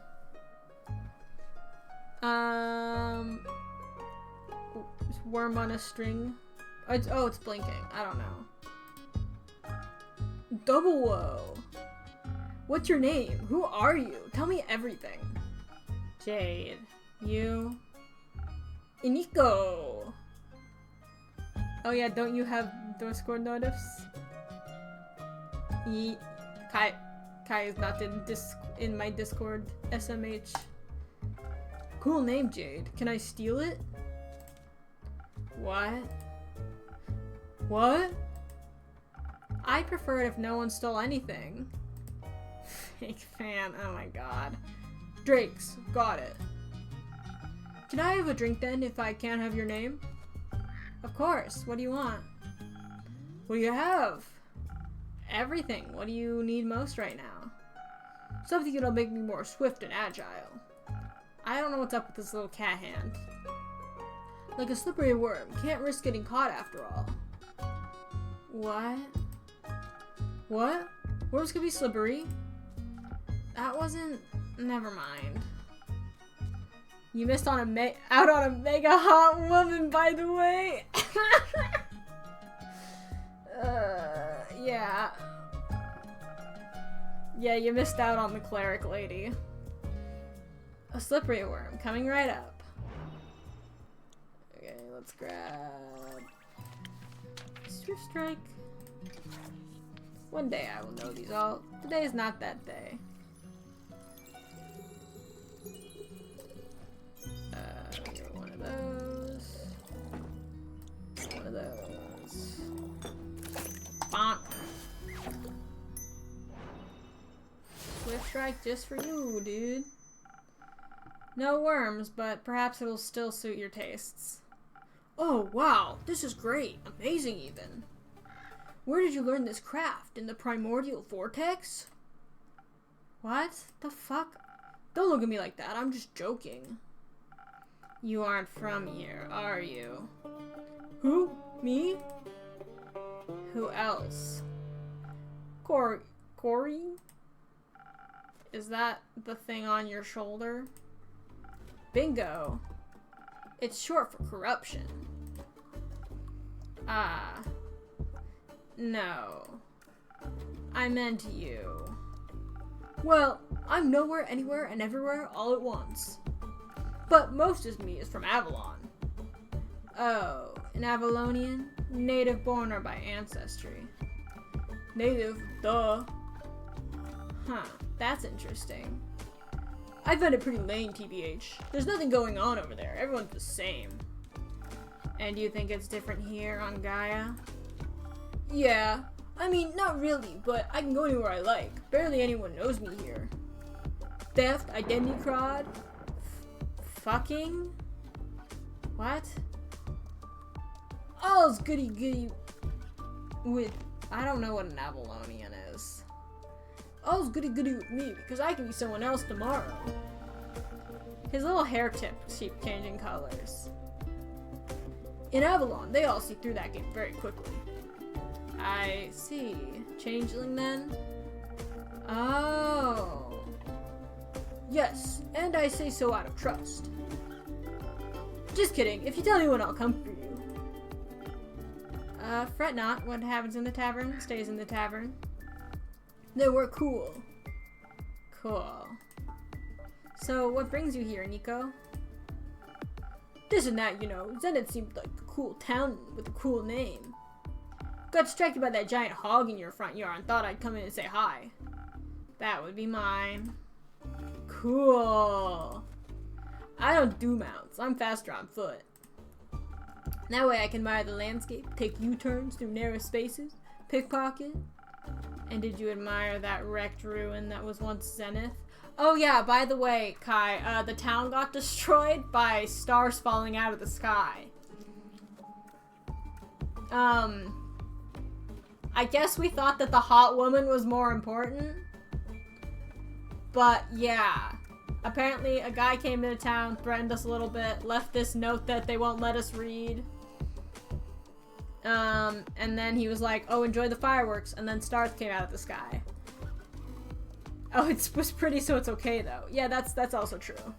Worm on a string. Oh, it's blinking. I don't know. Double whoa. What's your name? Who are you? Tell me everything. Jade. You. Iniko. Oh yeah, don't you have Discord notifs? Kai is not in my Discord. SMH. Cool name, Jade. Can I steal it? What? What? I prefer it if no one stole anything. Fake fan. Oh my god. Drakes. Got it. Can I have a drink then if I can't have your name? Of course. What do you want? What do you have? Everything. What do you need most right now? Something that'll make me more swift and agile. I don't know what's up with this little cat hand. Like a slippery worm. Can't risk getting caught after all. What? What? Worms could be slippery. That wasn't... Never mind. You missed on out on a mega hot woman, by the way. Yeah. Yeah, you missed out on the cleric lady. A slippery worm coming right up. Okay, let's grab Swift Strike. One day I will know these all. Today is not that day. One of those. One of those. Bonk. Swift Strike just for you, dude. No worms, but perhaps it'll still suit your tastes. Oh, wow. This is great. Amazing, even. Where did you learn this craft? In the primordial vortex? What? The fuck? Don't look at me like that. I'm just joking. You aren't from here, are you? Who? Me? Who else? Corey? Is that the thing on your shoulder? Bingo. It's short for corruption. Ah. No. I meant you. Well, I'm nowhere, anywhere, and everywhere all at once. But most of me is from Avalon. Oh, an Avalonian? Native born or by ancestry? Native, duh. Huh, that's interesting. I find it pretty lame, TBH. There's nothing going on over there. Everyone's the same. And you think it's different here on Gaia? Yeah. I mean, not really, but I can go anywhere I like. Barely anyone knows me here. Theft, identity fraud, fucking? What? All's goody goody with... I don't know what an Avalonian is. All's goody goody with me, because I can be someone else tomorrow. His little hair tips keep changing colors. In Avalon, they all see through that game very quickly. I see. Changeling then? Oh. Yes, and I say so out of trust. Just kidding. If you tell anyone, I'll come for you. Fret not. What happens in the tavern stays in the tavern. Then we're cool. Cool. So, what brings you here, Nico? This and that, you know. Zenith seemed like a cool town with a cool name. Got distracted by that giant hog in your front yard and thought I'd come in and say hi. That would be mine. Cool. I don't do mounts. I'm faster on foot. That way I can admire the landscape, take U-turns through narrow spaces, pickpocket. And did you admire that wrecked ruin that was once Zenith? Oh yeah, by the way, Kai, the town got destroyed by stars falling out of the sky. I guess we thought that the hot woman was more important. But yeah. Apparently a guy came into town, threatened us a little bit, left this note that they won't let us read. And then he was like, oh, enjoy the fireworks, and then stars came out of the sky. Oh, it was pretty, so it's okay though. Yeah, that's also true.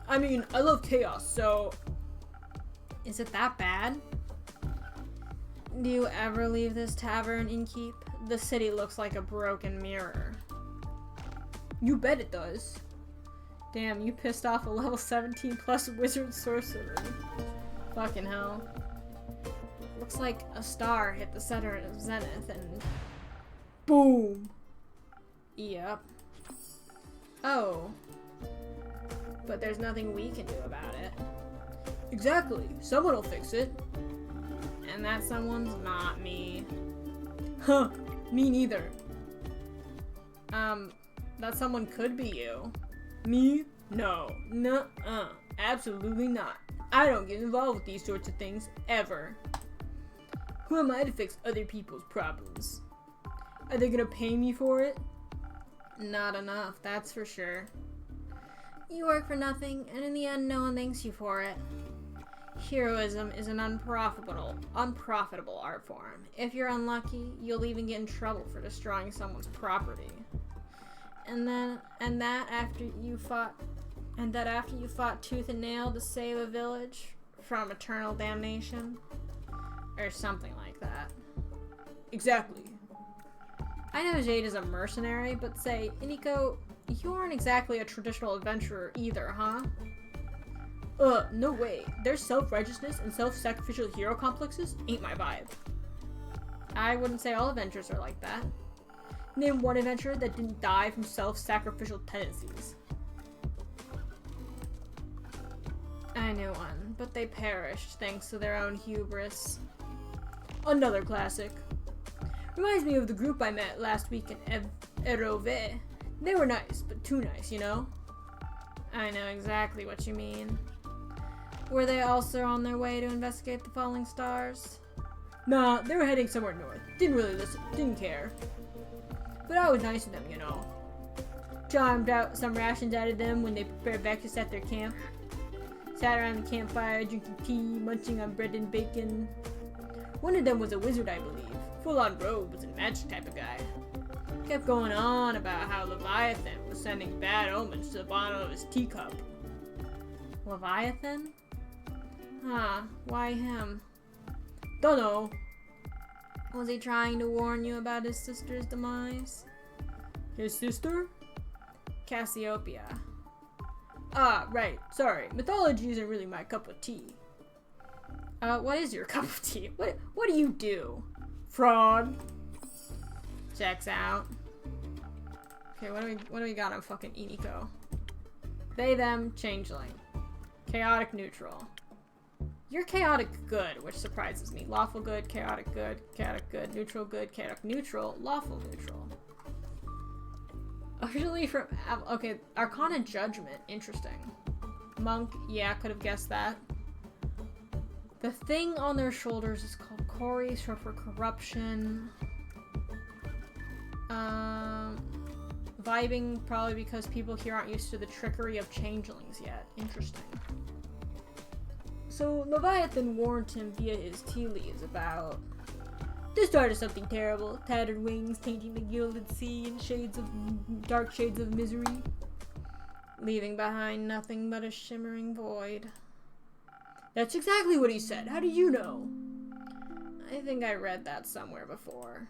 I mean, I love chaos, so... Is it that bad? Do you ever leave this tavern, Innkeep? The city looks like a broken mirror. You bet it does. Damn, you pissed off a level 17 plus wizard sorcerer. Fucking hell. Looks like a star hit the center of Zenith and... Boom! Yep. Oh. But there's nothing we can do about it. Exactly. Someone will fix it. And that someone's not me. Huh. Me neither. That someone could be you. Me? No. Nuh-uh. Absolutely not. I don't get involved with these sorts of things, ever. Who am I to fix other people's problems? Are they gonna pay me for it? Not enough, that's for sure. You work for nothing, and in the end, no one thanks you for it. Heroism is an unprofitable art form. If you're unlucky, you'll even get in trouble for destroying someone's property. And that after you fought tooth and nail to save a village from eternal damnation, or something like that. Exactly. I know Jade is a mercenary, but say, Iniko, you aren't exactly a traditional adventurer either, huh? No way. Their self-righteousness and self-sacrificial hero complexes ain't my vibe. I wouldn't say all adventurers are like that. Name one adventurer that didn't die from self-sacrificial tendencies. I knew one, but they perished thanks to their own hubris. Another classic. Reminds me of the group I met last week in Erove. They were nice, but too nice, you know? I know exactly what you mean. Were they also on their way to investigate the falling stars? Nah, they were heading somewhere north. Didn't really listen, didn't care. But I was nice to them, you know. Charmed out some rations out of them when they prepared breakfast at their camp. Sat around the campfire, drinking tea, munching on bread and bacon. One of them was a wizard, I believe. Full-on robes and magic type of guy. Kept going on about how Leviathan was sending bad omens to the bottom of his teacup. Leviathan? Huh, why him? Dunno. Was he trying to warn you about his sister's demise? His sister? Cassiopeia. Ah, right. Sorry. Mythology isn't really my cup of tea. What is your cup of tea? What do you do? Fraud. Checks out. Okay, what do we got on fucking Iniko? They, them, changeling. Chaotic neutral. You're chaotic good, which surprises me. Lawful good, chaotic good, neutral good, chaotic neutral, lawful neutral. Originally from, okay, Arcana Judgment, interesting. Monk, yeah, could have guessed that. The thing on their shoulders is called Kori, short for corruption. Vibing, probably because people here aren't used to the trickery of changelings yet. Interesting. So, Leviathan warned him via his tea leaves about the start of something terrible. Tattered wings tainting the gilded sea in dark shades of misery. Leaving behind nothing but a shimmering void. That's exactly what he said. How do you know? I think I read that somewhere before.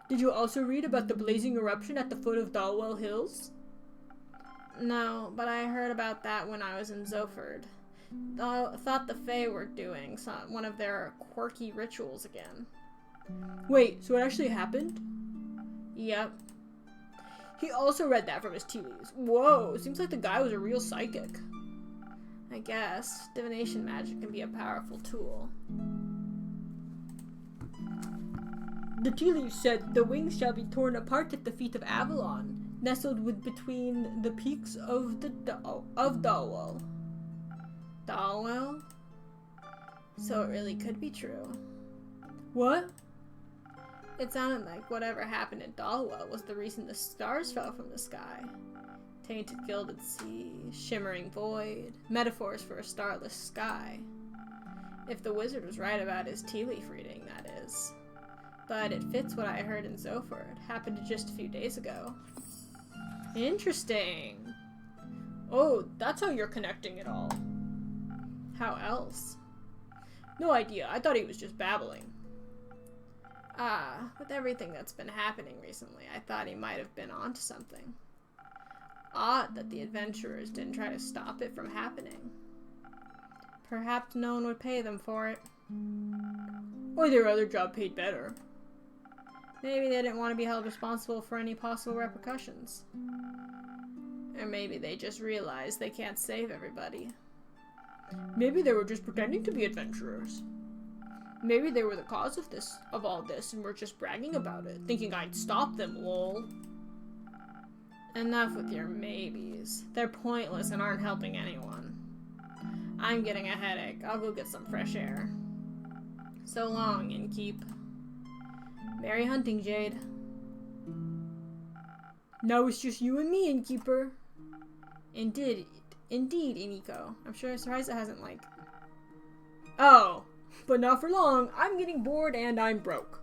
Did you also read about the blazing eruption at the foot of Dalwell Hills? No, but I heard about that when I was in Zoford. Thought the Fae were doing one of their quirky rituals again. Wait, so it actually happened? Yep. He also read that from his tea leaves. Whoa, seems like the guy was a real psychic. I guess. Divination magic can be a powerful tool. The tea leaves said, the wings shall be torn apart at the feet of Avalon, nestled between the peaks of Dalwell. Dalwell? So it really could be true. What? It sounded like whatever happened at Dalwell was the reason the stars fell from the sky. Tainted gilded sea, shimmering void, metaphors for a starless sky. If the wizard was right about his tea leaf reading, that is. But it fits what I heard in Zoford. Happened just a few days ago. Interesting. Oh, that's how you're connecting it all. How else? No idea. I thought he was just babbling. With everything that's been happening recently, I thought he might have been onto something. Odd that the adventurers didn't try to stop it from happening. Perhaps no one would pay them for it. Or their other job paid better. Maybe they didn't want to be held responsible for any possible repercussions. Or maybe they just realized they can't save everybody. Maybe they were just pretending to be adventurers. Maybe they were the cause of all this and were just bragging about it, thinking I'd stop them, lol. Enough with your maybes. They're pointless and aren't helping anyone. I'm getting a headache. I'll go get some fresh air. So long, innkeep. Merry hunting, Jade. Now it's just you and me, innkeeper. Indeed, Iniko. I'm sure surprised it hasn't, like... Oh, but not for long. I'm getting bored and I'm broke.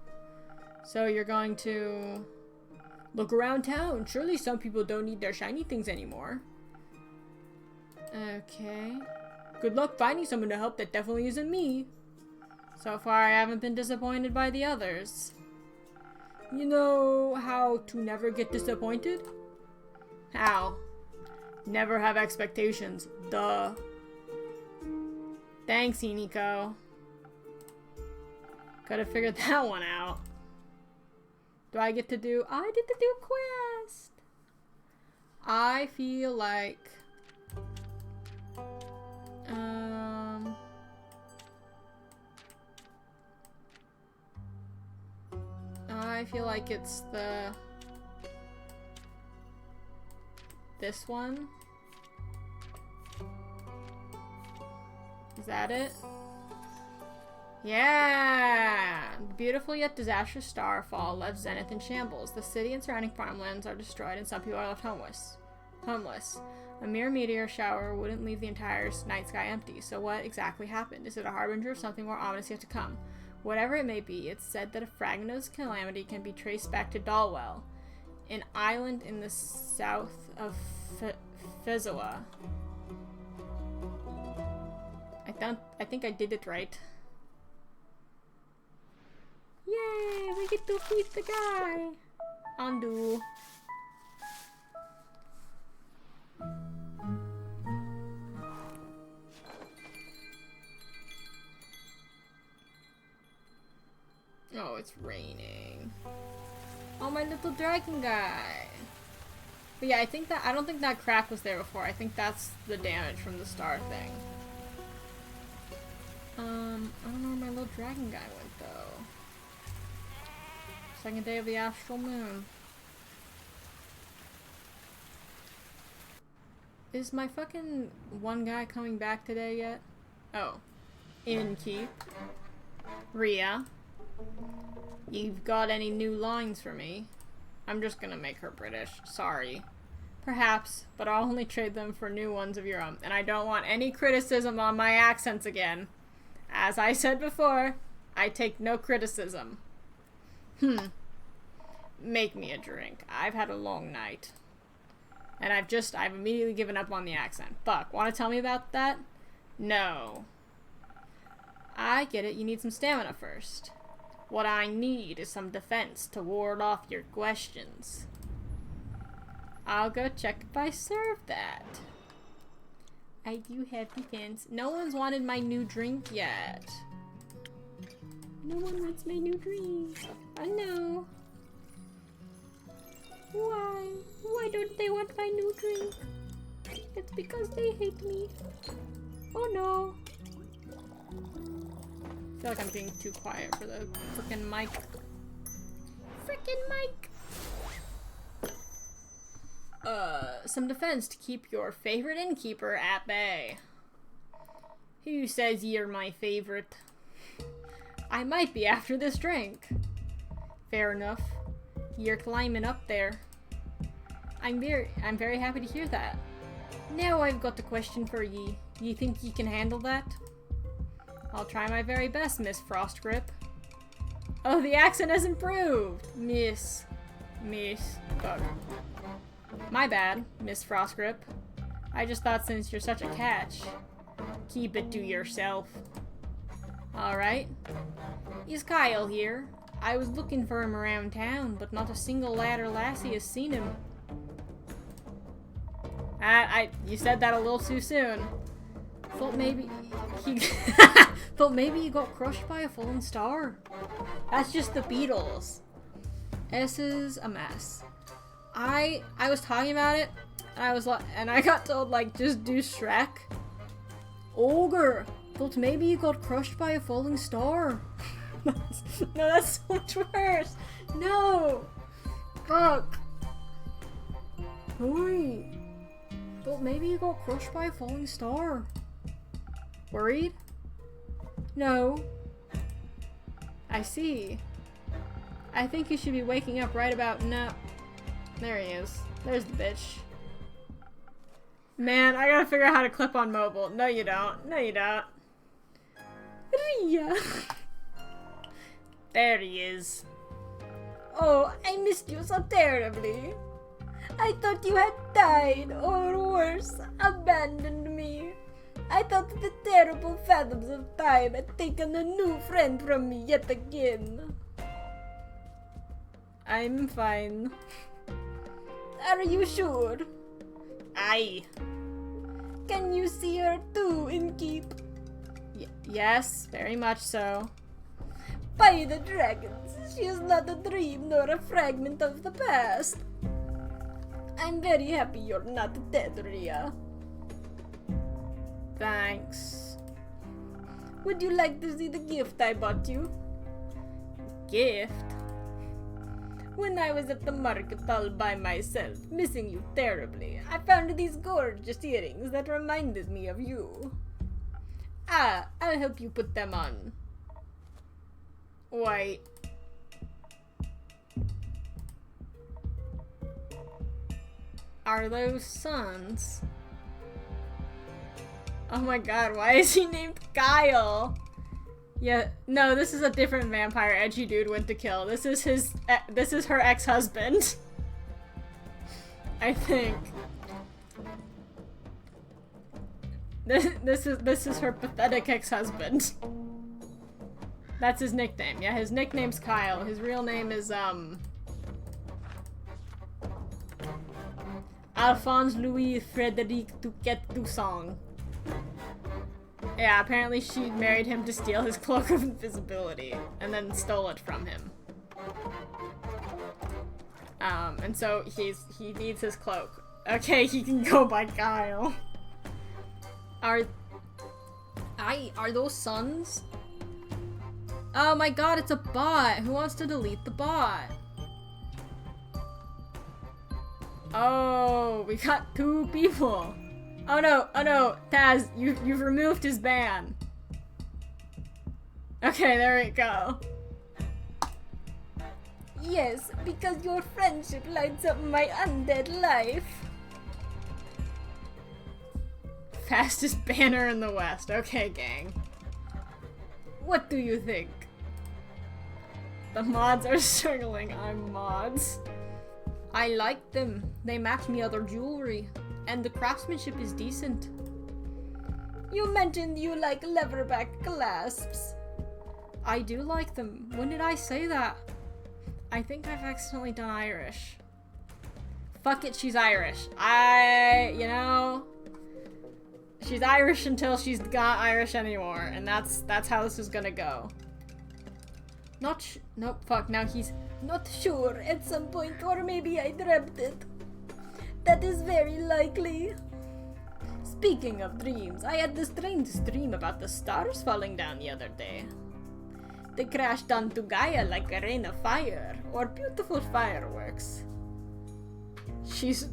So you're going to... look around town. Surely some people don't need their shiny things anymore. Okay. Good luck finding someone to help that definitely isn't me. So far, I haven't been disappointed by the others. You know how to never get disappointed? How? Never have expectations. Duh. Thanks, Iniko. Could have figured that one out. Do I get to do... I get to do a quest! I feel like... I feel like it's the... this one? Is that it? Yeah! Beautiful yet disastrous starfall left Zenith in shambles. The city and surrounding farmlands are destroyed and some people are left homeless. A mere meteor shower wouldn't leave the entire night sky empty. So what exactly happened? Is it a harbinger of something more ominous yet to come? Whatever it may be, it's said that a fragment of this calamity can be traced back to Dalwell, an island in the south of Fezoa. I think I did it right. Yay! We get to feed the guy! Undo. Oh, it's raining. Oh, my little dragon guy. But yeah, I don't think that crack was there before. I think that's the damage from the star thing. I don't know where my little dragon guy went though. Second day of the astral moon. Is my fucking one guy coming back today yet? Oh. Innkeep. Rhea. You've got any new lines for me? I'm just gonna make her British. Sorry. Perhaps, but I'll only trade them for new ones of your own. And I don't want any criticism on my accents again. As I said before, I take no criticism. Make me a drink. I've had a long night. And I've immediately given up on the accent. Fuck, wanna tell me about that? No. I get it, you need some stamina first. What I need is some defense to ward off your questions. I'll go check if I serve that. I do have defense. No one's wanted my new drink yet. No one wants my new drink. I know. Why? Why don't they want my new drink? It's because they hate me. Oh no. I feel like I'm being too quiet for the frickin' mic. Frickin' mic! Some defense to keep your favorite innkeeper at bay. Who says you're my favorite? I might be after this drink. Fair enough. You're climbing up there. I'm very happy to hear that. Now I've got a question for ye. You think ye can handle that? I'll try my very best, Miss Frostgrip. Oh, the accent has improved! Miss. Fuck. My bad, Miss Frostgrip. I just thought since you're such a catch, keep it to yourself. Alright. Is Kyle here? I was looking for him around town, but not a single lad or lassie has seen him. You said that a little too soon. Thought maybe he got crushed by a falling star. That's just the Beatles. This is a mess. I was talking about it, and I got told like just do Shrek. Ogre. Thought maybe you got crushed by a falling star. No, that's so much worse. No. Fuck. Hurry. Thought maybe you got crushed by a falling star. Worried? No. I see. I think you should be waking up right about now. There he is. There's the bitch. Man, I gotta figure out how to clip on mobile. No, you don't. No, you don't. Rhea. There he is. Oh, I missed you so terribly. I thought you had died, or worse, abandoned me. I thought the terrible fathoms of time had taken a new friend from me yet again. I'm fine. Are you sure? Aye. Can you see her too, Innkeep? Yes, very much so. By the dragons, she is not a dream nor a fragment of the past. I'm very happy you're not dead, Rhea. Thanks. Would you like to see the gift I bought you? Gift? When I was at the market all by myself, missing you terribly, I found these gorgeous earrings that reminded me of you. Ah, I'll help you put them on. Wait. Are those sons? Oh my god, why is he named Kyle? Yeah, no, this is a different vampire edgy dude went to kill. This is her ex-husband. I think. This is her pathetic ex-husband. That's his nickname. Yeah, his nickname's Kyle. His real name is, Alphonse Louis Frederic Duquette Dusong. Yeah, apparently she married him to steal his cloak of invisibility, and then stole it from him. And so he needs his cloak. Okay, he can go by Kyle. Are those sons? Oh my god, it's a bot! Who wants to delete the bot? Oh, we got 2 people. Oh no, Taz, you've removed his ban. Okay, there we go. Yes, because your friendship lights up my undead life. Fastest banner in the West. Okay, gang. What do you think? The mods are struggling. I'm mods. I like them. They match me other jewelry. And the craftsmanship is decent. You mentioned you like leatherback clasps. I do like them. When did I say that? I think I've accidentally done Irish. Fuck it, she's Irish. You know... She's Irish until she's not Irish anymore, and that's how this is gonna go. Nope, fuck, now he's not sure at some point, or maybe I dreamt it. That is very likely. Speaking of dreams, I had the strangest dream about the stars falling down the other day. They crashed onto Gaia like a rain of fire, or beautiful fireworks. She's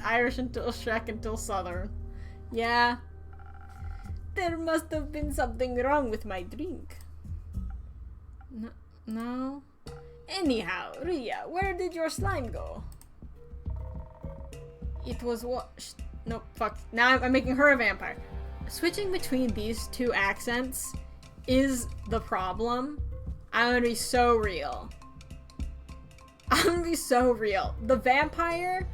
Irish until Shrek until Southern. Yeah. There must have been something wrong with my drink. No. Anyhow, Ria, where did your slime go? It was washed. No, fuck. Now I'm making her a vampire. Switching between these 2 accents is the problem. I'm gonna be so real. The vampire,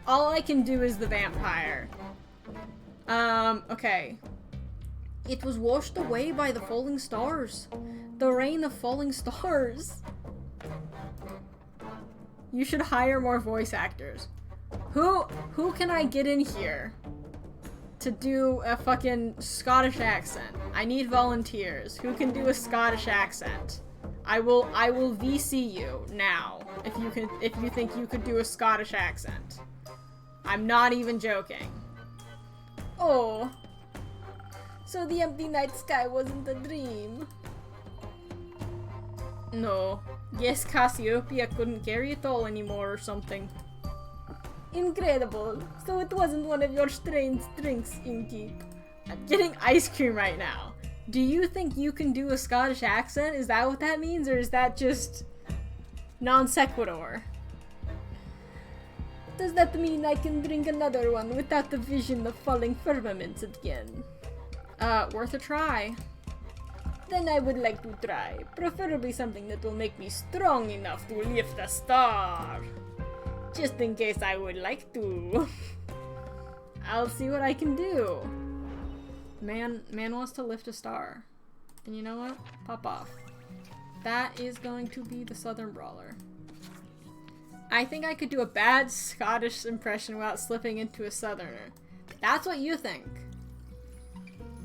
all I can do is the vampire. Okay. It was washed away by the falling stars. The rain of falling stars. You should hire more voice actors. Who can I get in here to do a fucking Scottish accent? I need volunteers. Who can do a Scottish accent? I will VC you now if you think you could do a Scottish accent. I'm not even joking. Oh. So the empty night sky wasn't a dream. No. Yes, Cassiopeia couldn't carry it all anymore or something. Incredible. So it wasn't one of your strange drinks, Inky. I'm getting ice cream right now. Do you think you can do a Scottish accent? Is that what that means? Or is that just non sequitur? Does that mean I can drink another one without the vision of falling firmaments again? Worth a try. Then I would like to try. Preferably something that will make me strong enough to lift a star. Just in case I would like to. I'll see what I can do. Man wants to lift a star. And you know what? Pop off. That is going to be the Southern Brawler. I think I could do a bad Scottish impression without slipping into a Southerner. That's what you think.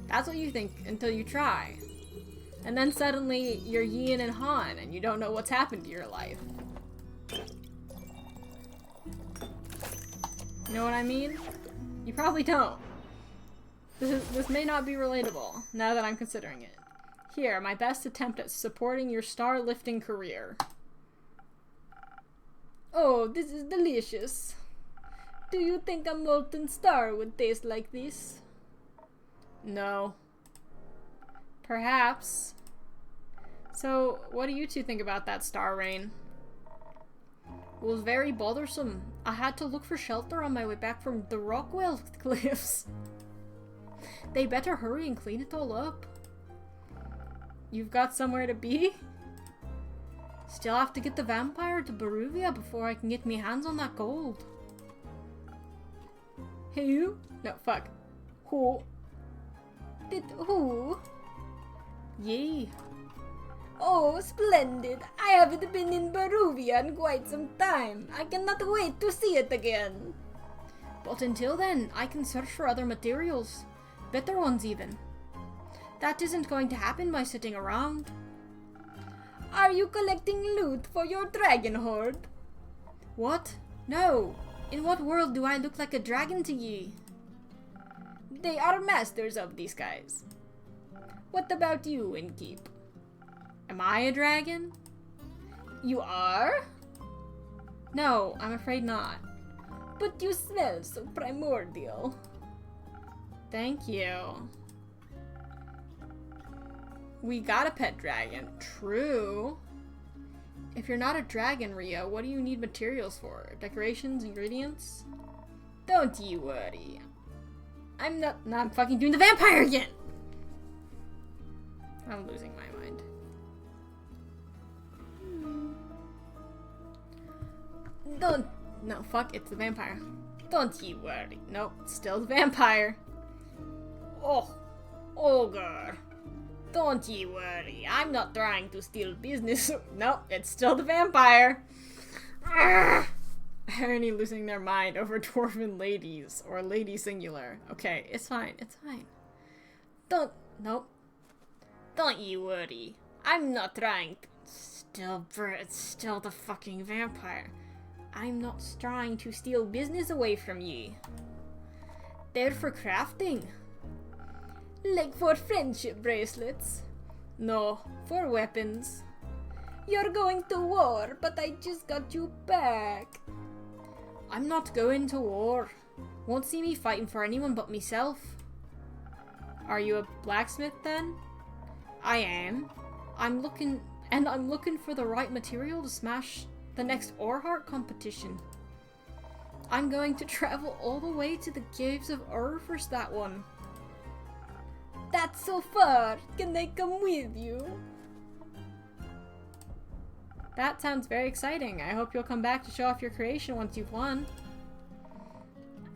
That's what you think until you try. And then suddenly you're Ian and Han and you don't know what's happened to your life. You know what I mean? You probably don't. This may not be relatable, now that I'm considering it. Here, my best attempt at supporting your star-lifting career. Oh, this is delicious. Do you think a molten star would taste like this? No. Perhaps. So, what do you two think about that star rain? It was very bothersome. I had to look for shelter on my way back from the Rockwell cliffs. They better hurry and clean it all up. You've got somewhere to be? Still have to get the vampire to Baruvia before I can get me hands on that gold. Who? No, fuck. Who? Who? Yay. Oh, splendid. I haven't been in Baruvia in quite some time. I cannot wait to see it again. But until then, I can search for other materials. Better ones even. That isn't going to happen by sitting around. Are you collecting loot for your dragon horde? What? No. In what world do I look like a dragon to ye? They are masters of these guys. What about you, Innkeep? Am I a dragon? You are? No, I'm afraid not. But you smell so primordial. Thank you. We got a pet dragon. True. If you're not a dragon, Rio, what do you need materials for? Decorations, ingredients? Don't you worry. No, I'm fucking doing the vampire again! I'm losing my mind. No, fuck, it's the vampire. Don't you worry. Nope, still the vampire. Oh, ogre. Don't you worry. I'm not trying to steal business. Nope, it's still the vampire. Irony losing their mind over dwarven ladies, or lady singular. Okay, it's fine, it's fine. Nope. Don't you worry. I'm not trying to... It's still the fucking vampire. I'm not trying to steal business away from ye. They're for crafting. Like for friendship bracelets? No, for weapons. You're going to war, but I just got you back. I'm not going to war. Won't see me fighting for anyone but myself. Are you a blacksmith then? I am. I'm looking for the right material to smash the next Orhart competition. I'm going to travel all the way to the caves of Ur for that one. That's so far. Can I come with you? That sounds very exciting. I hope you'll come back to show off your creation once you've won.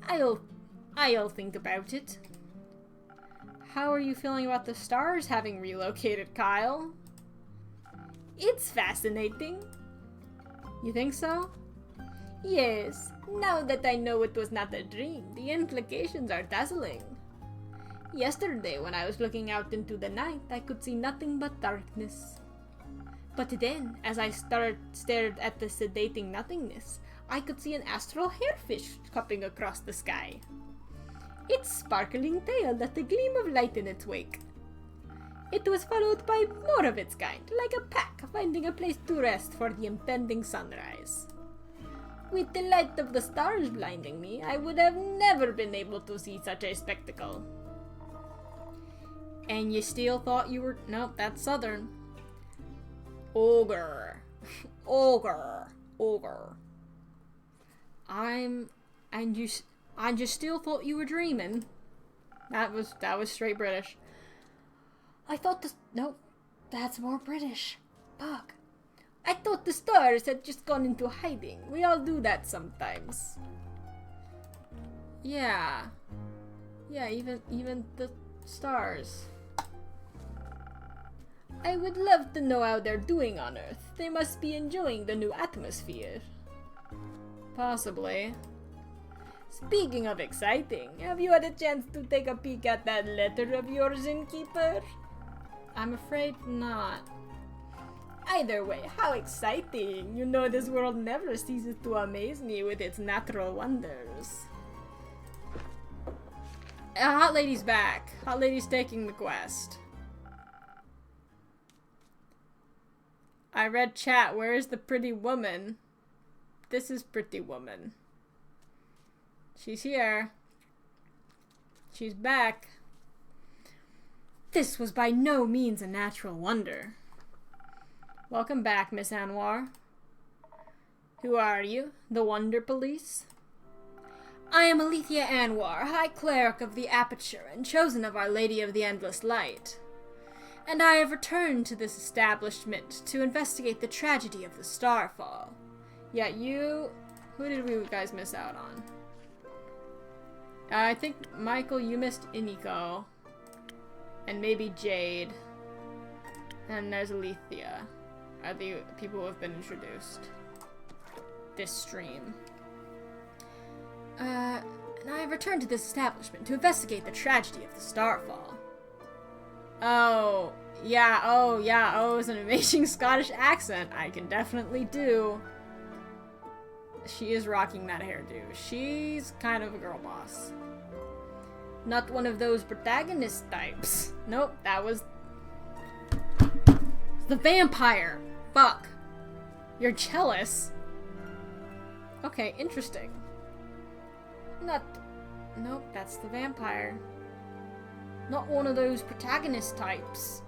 I'll think about it. How are you feeling about the stars having relocated, Kyle? It's fascinating. You think so? Yes. Now that I know it was not a dream, the implications are dazzling. Yesterday, when I was looking out into the night, I could see nothing but darkness. But then, as I stared at the sedating nothingness, I could see an astral hairfish hopping across the sky. Its sparkling tail left a gleam of light in its wake. It was followed by more of its kind, like a pack finding a place to rest for the impending sunrise. With the light of the stars blinding me, I would have never been able to see such a spectacle. And you still thought you were... Nope, that's southern. Ogre. Ogre. Ogre. I just still thought you were dreaming. That was straight British. I thought this... Nope. That's more British. Fuck. I thought the stars had just gone into hiding. We all do that sometimes. Yeah. Yeah, even the stars. I would love to know how they're doing on Earth. They must be enjoying the new atmosphere. Possibly. Speaking of exciting, have you had a chance to take a peek at that letter of yours, Innkeeper? I'm afraid not. Either way, how exciting! You know this world never ceases to amaze me with its natural wonders. Hot Lady's back. Hot Lady's taking the quest. I read chat. Where is the pretty woman? This is pretty woman. She's here. She's back. This was by no means a natural wonder. Welcome back, Miss Anwar. Who are you? The Wonder Police? I am Alethea Anwar, High Cleric of the Aperture and chosen of Our Lady of the Endless Light. And I have returned to this establishment to investigate the tragedy of the Starfall. Yeah, you... Who did we guys miss out on? I think, Michael, you missed Iniko. And maybe Jade. And there's Alethea. Are the people who have been introduced this stream. And I have returned to this establishment to investigate the tragedy of the Starfall. Oh, yeah, it's an amazing Scottish accent. I can definitely do. She is rocking that hairdo. She's kind of a girl boss. Not one of those protagonist types. Nope, that was the vampire. Fuck. You're jealous? Okay, interesting. Nope, that's the vampire. Not one of those protagonist types.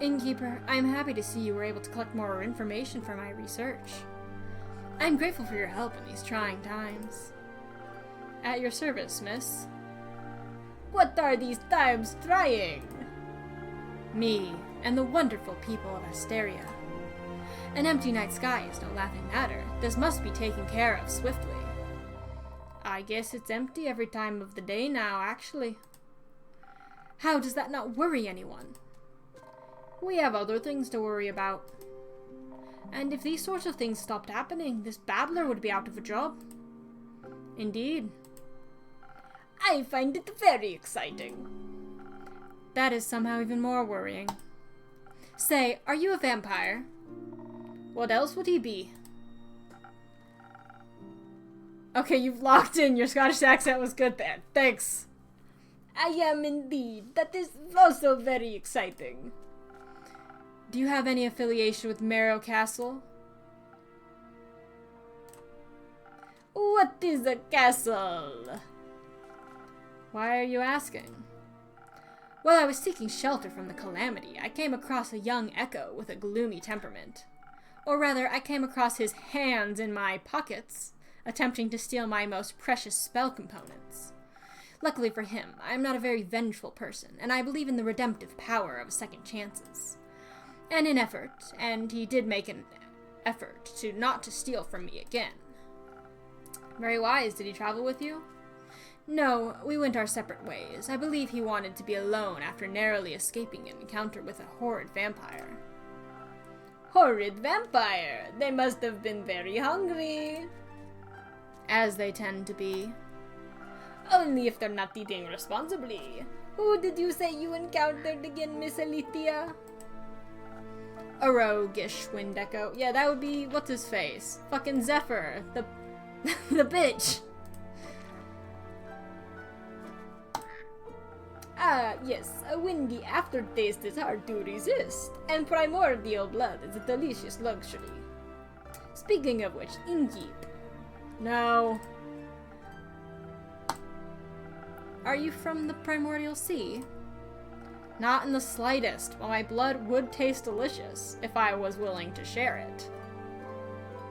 Innkeeper, I am happy to see you were able to collect more information for my research. I am grateful for your help in these trying times. At your service, miss. What are these times trying? Me, and the wonderful people of Asteria. An empty night sky is no laughing matter. This must be taken care of swiftly. I guess it's empty every time of the day now, actually. How does that not worry anyone? We have other things to worry about. And if these sorts of things stopped happening, this babbler would be out of a job. Indeed. I find it very exciting. That is somehow even more worrying. Say, are you a vampire? What else would he be? Okay, you've locked in. Your Scottish accent was good there. Thanks. I am indeed. That is also very exciting. Do you have any affiliation with Marrow Castle? What is a castle? Why are you asking? While I was seeking shelter from the calamity, I came across a young echo with a gloomy temperament. Or rather, I came across his hands in my pockets, attempting to steal my most precious spell components. Luckily for him, I am not a very vengeful person, and I believe in the redemptive power of second chances. And he did make an effort not to steal from me again. Very wise. Did he travel with you? No, we went our separate ways. I believe he wanted to be alone after narrowly escaping an encounter with a horrid vampire. Horrid vampire! They must have been very hungry. As they tend to be. Only if they're not eating responsibly. Who did you say you encountered again, Miss Alethea? A roguish wind echo. Yeah, that would be, what's his face? Fucking Zephyr, the the bitch. Ah, yes, a windy aftertaste is hard to resist, and primordial blood is a delicious luxury. Speaking of which, innkeep. No. Are you from the primordial sea? Not in the slightest, while my blood would taste delicious if I was willing to share it.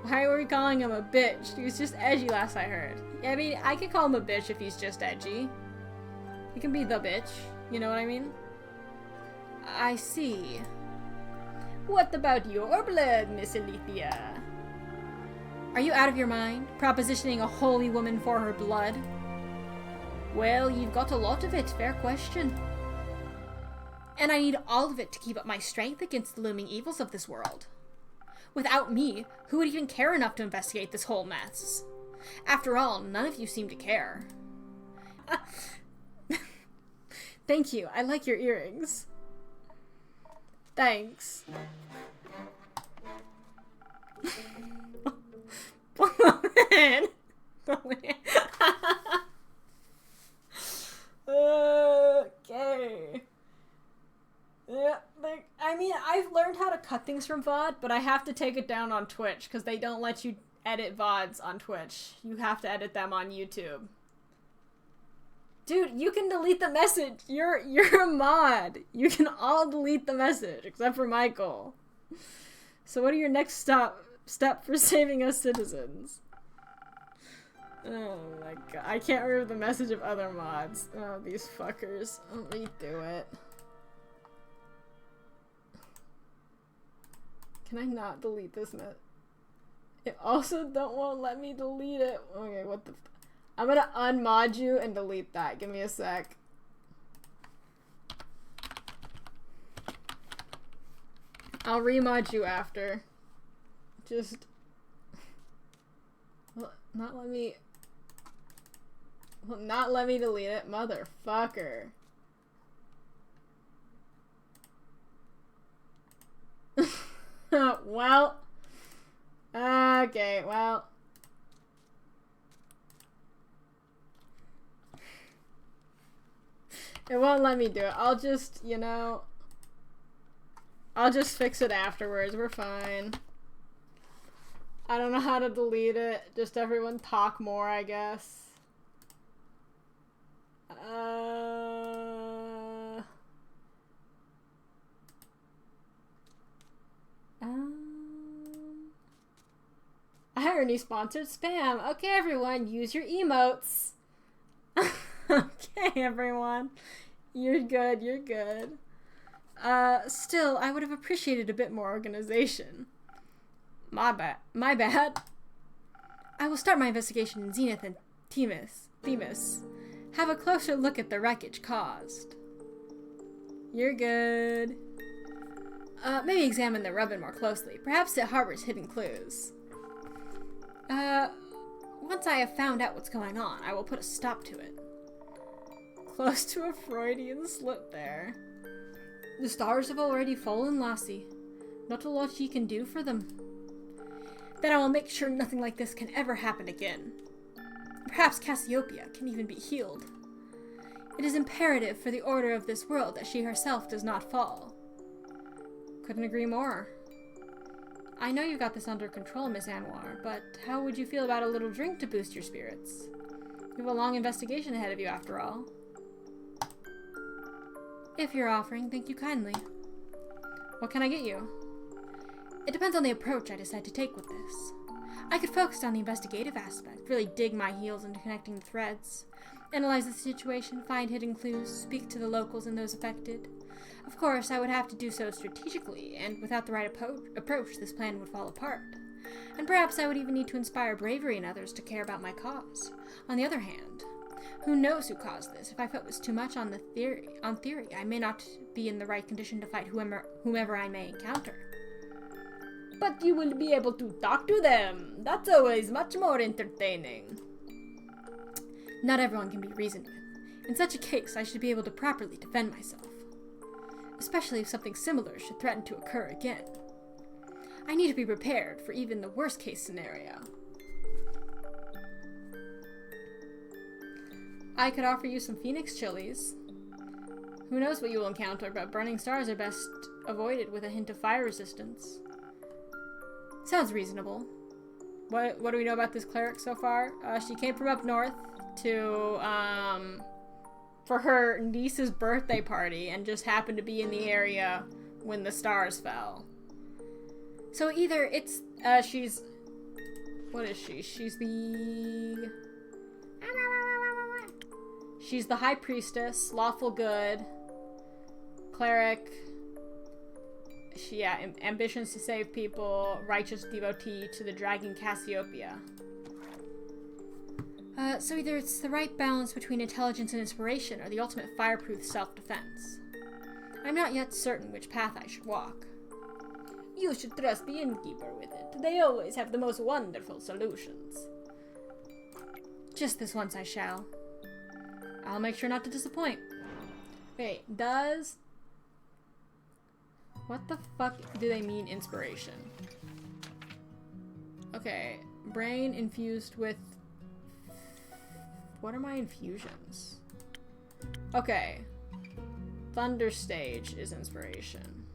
Why were we calling him a bitch? He was just edgy last I heard. I mean, I could call him a bitch if he's just edgy. He can be the bitch, you know what I mean? I see. What about your blood, Miss Alethea? Are you out of your mind, propositioning a holy woman for her blood? Well, you've got a lot of it, fair question. And I need all of it to keep up my strength against the looming evils of this world. Without me, who would even care enough to investigate this whole mess? After all, none of you seem to care. Thank you, I like your earrings. Thanks. Okay. Yeah, I mean, I've learned how to cut things from VOD, but I have to take it down on Twitch, because they don't let you edit VODs on Twitch. You have to edit them on YouTube. Dude, you can delete the message! You're a mod! You can all delete the message, except for Michael. So what are your next step for saving us citizens? Oh my god, I can't remember the message of other mods. Oh, these fuckers. Let me do it. Can I not delete this It also won't let me delete it. Okay, what the I'm gonna unmod you and delete that. Give me a sec. I'll remod you after. Just... Will not let me... Will not let me delete it. Motherfucker. Well... Okay, well... It won't let me do it. I'll just, you know... I'll just fix it afterwards. We're fine. I don't know how to delete it. Just everyone talk more, I guess. Irony sponsored spam. Okay, everyone, use your emotes. Okay, everyone. You're good, you're good. Still, I would have appreciated a bit more organization. My bad. I will start my investigation in Zenith and Themis. Have a closer look at the wreckage caused. You're good. Maybe examine the rubbin more closely. Perhaps it harbors hidden clues. Once I have found out what's going on, I will put a stop to it. Close to a Freudian slip there. The stars have already fallen, lassie. Not a lot ye can do for them. Then I will make sure nothing like this can ever happen again. Perhaps Cassiopeia can even be healed. It is imperative for the order of this world that she herself does not fall. Couldn't agree more. I know you got this under control, Miss Anwar, but how would you feel about a little drink to boost your spirits? You have a long investigation ahead of you, after all. If you're offering, thank you kindly. What can I get you? It depends on the approach I decide to take with this. I could focus on the investigative aspect, really dig my heels into connecting the threads, analyze the situation, find hidden clues, speak to the locals and those affected. Of course, I would have to do so strategically, and without the right approach, this plan would fall apart. And perhaps I would even need to inspire bravery in others to care about my cause. On the other hand, who knows who caused this? If I focus too much on theory, I may not be in the right condition to fight whomever I may encounter. But you will be able to talk to them. That's always much more entertaining. Not everyone can be reasoned with. In such a case, I should be able to properly defend myself. Especially if something similar should threaten to occur again. I need to be prepared for even the worst case scenario. I could offer you some Phoenix chilies. Who knows what you will encounter, but burning stars are best avoided with a hint of fire resistance. Sounds reasonable. What do we know about this cleric so far? She came from up north to, for her niece's birthday party and just happened to be in the area when the stars fell. So either it's, she's, what is she? She's the high priestess, lawful good, cleric, ambitions to save people, righteous devotee to the dragon Cassiopeia. So either it's the right balance between intelligence and inspiration, or the ultimate fireproof self-defense. I'm not yet certain which path I should walk. You should trust the innkeeper with it. They always have the most wonderful solutions. Just this once I shall. I'll make sure not to disappoint. Wait, what the fuck do they mean inspiration? Okay, brain infused with... What are my infusions? Okay. Thunder Stage is inspiration.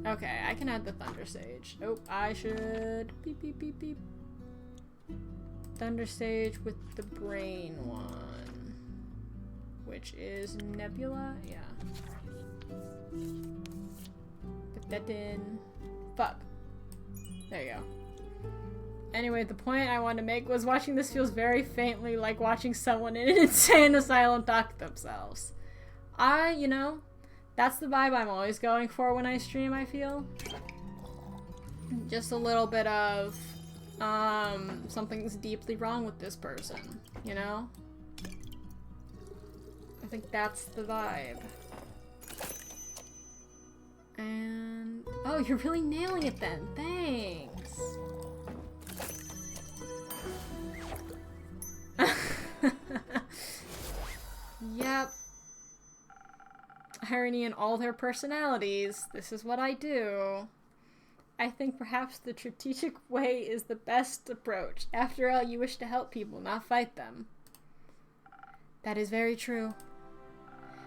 Okay, I can add the Thunder Stage. Oh, I should... Beep, beep, beep, beep. Thunder Stage with the brain one. Which is Nebula? Yeah. Put that in. Fuck. There you go. Anyway, the point I wanted to make was watching this feels very faintly like watching someone in an insane asylum talk to themselves. You know, that's the vibe I'm always going for when I stream, I feel. Just a little bit of, something's deeply wrong with this person, you know? I think that's the vibe. And... oh, you're really nailing it then. Thanks. Yep. Irony in all their personalities. This is what I do. I think perhaps the strategic way is the best approach. After all, you wish to help people, not fight them. That is very true.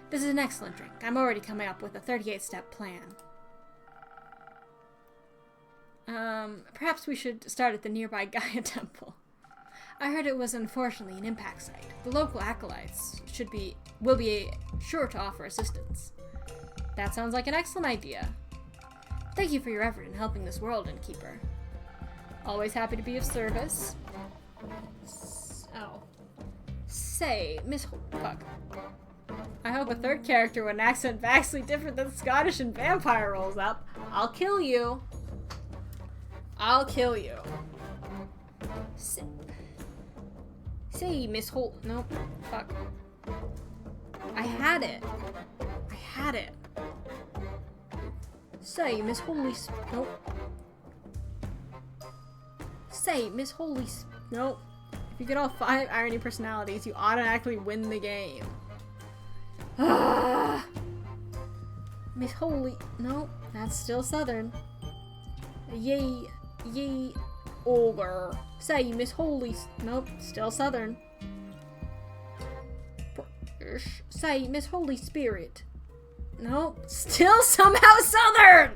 This is an excellent drink. I'm already coming up with a 38-step plan. Perhaps we should start at the nearby Gaia Temple. I heard it was unfortunately an impact site. The local acolytes will be sure to offer assistance. That sounds like an excellent idea. Thank you for your effort in helping this world, Innkeeper. Always happy to be of service. Oh. Say, Miss fuck. I hope a third character with an accent vastly different than Scottish and vampire rolls up. I'll kill you. I'll kill you. Say, Miss Holt. Nope. Fuck. I had it. I had it. Say, Miss Holy... nope. Say, Miss Holy... nope. If you get all 5 irony personalities, you automatically win the game. Miss Holy... nope. That's still Southern. Ye ogre. Say, Miss Holy... nope. Still Southern. Say, Miss Holy Spirit. Nope. Still somehow Southern!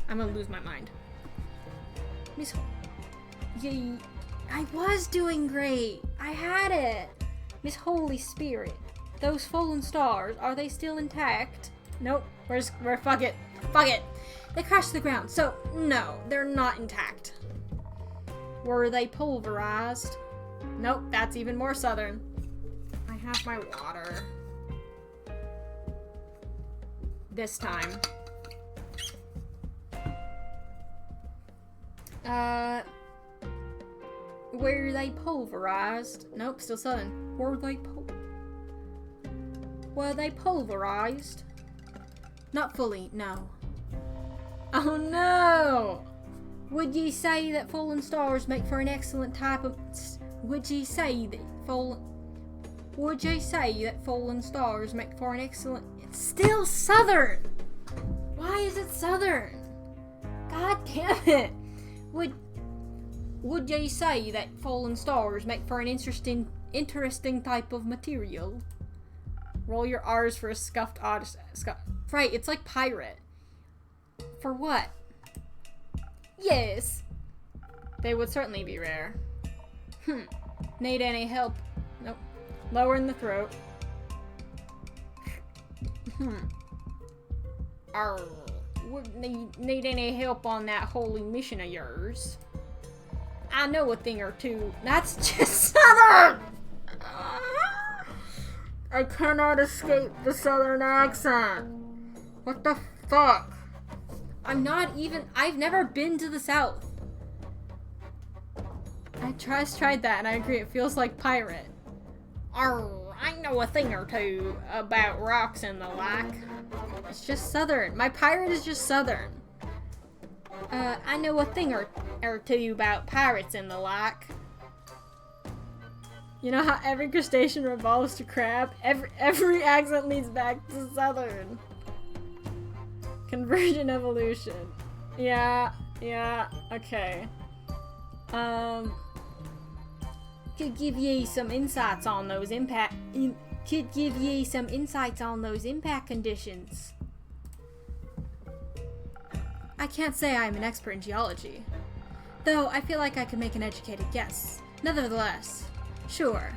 I'm gonna lose my mind. Miss... Ye... I was doing great. I had it. Miss Holy Spirit. Those fallen stars, are they still intact? Nope. Fuck it. Fuck it. They crashed to the ground, so no, they're not intact. Were they pulverized? Nope, that's even more Southern. I have my water. This time. Were they pulverized? Nope, still Southern. Were they pulverized? Not fully, no. Oh no! Would ye say that fallen stars make for an excellent type of... would ye say that fallen stars make for an excellent... It's still Southern! Why is it Southern? God damn it! Would ye say that fallen stars make for an interesting type of material? Roll your R's for a scuffed odyssey. Right, it's like pirate. For what? Yes. They would certainly be rare. Need any help? Nope. Lower in the throat. Would need any help on that holy mission of yours? I know a thing or two. That's just Southern! I cannot escape the Southern accent. What the fuck? I've never been to the South. I tried that and I agree, it feels like pirate. I know a thing or two about rocks and the like. It's just Southern. My pirate is just Southern. I know a thing or two about pirates and the like. You know how every crustacean revolves to crab? Every accent leads back to Southern. Conversion evolution. Yeah, okay. Could give ye some insights on those impact conditions. I can't say I am an expert in geology, though I feel like I could make an educated guess. Nevertheless, sure.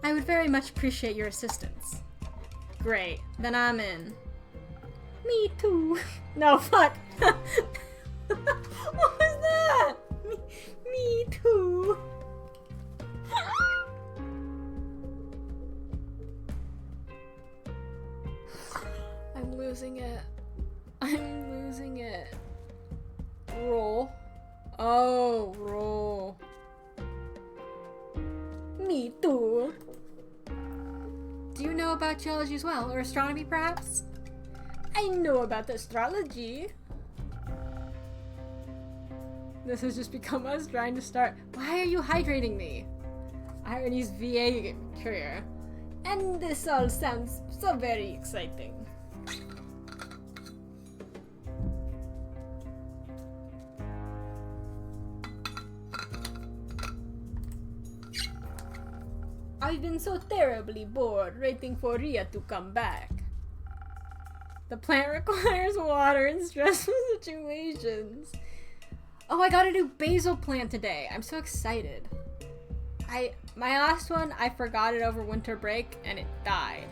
I would very much appreciate your assistance. Great, then I'm in. Me too. No, fuck. What was that? Me too. I'm losing it. Roll. Oh, roll. Me too. Do you know about geology as well, or astronomy perhaps? I know about astrology. This has just become us trying to start. Why are you hydrating me? Irony's VA career. And this all sounds so very exciting. I've been so terribly bored waiting for Ria to come back. The plant requires water in stressful situations. Oh, I got a new basil plant today. I'm so excited. My last one, I forgot it over winter break and it died.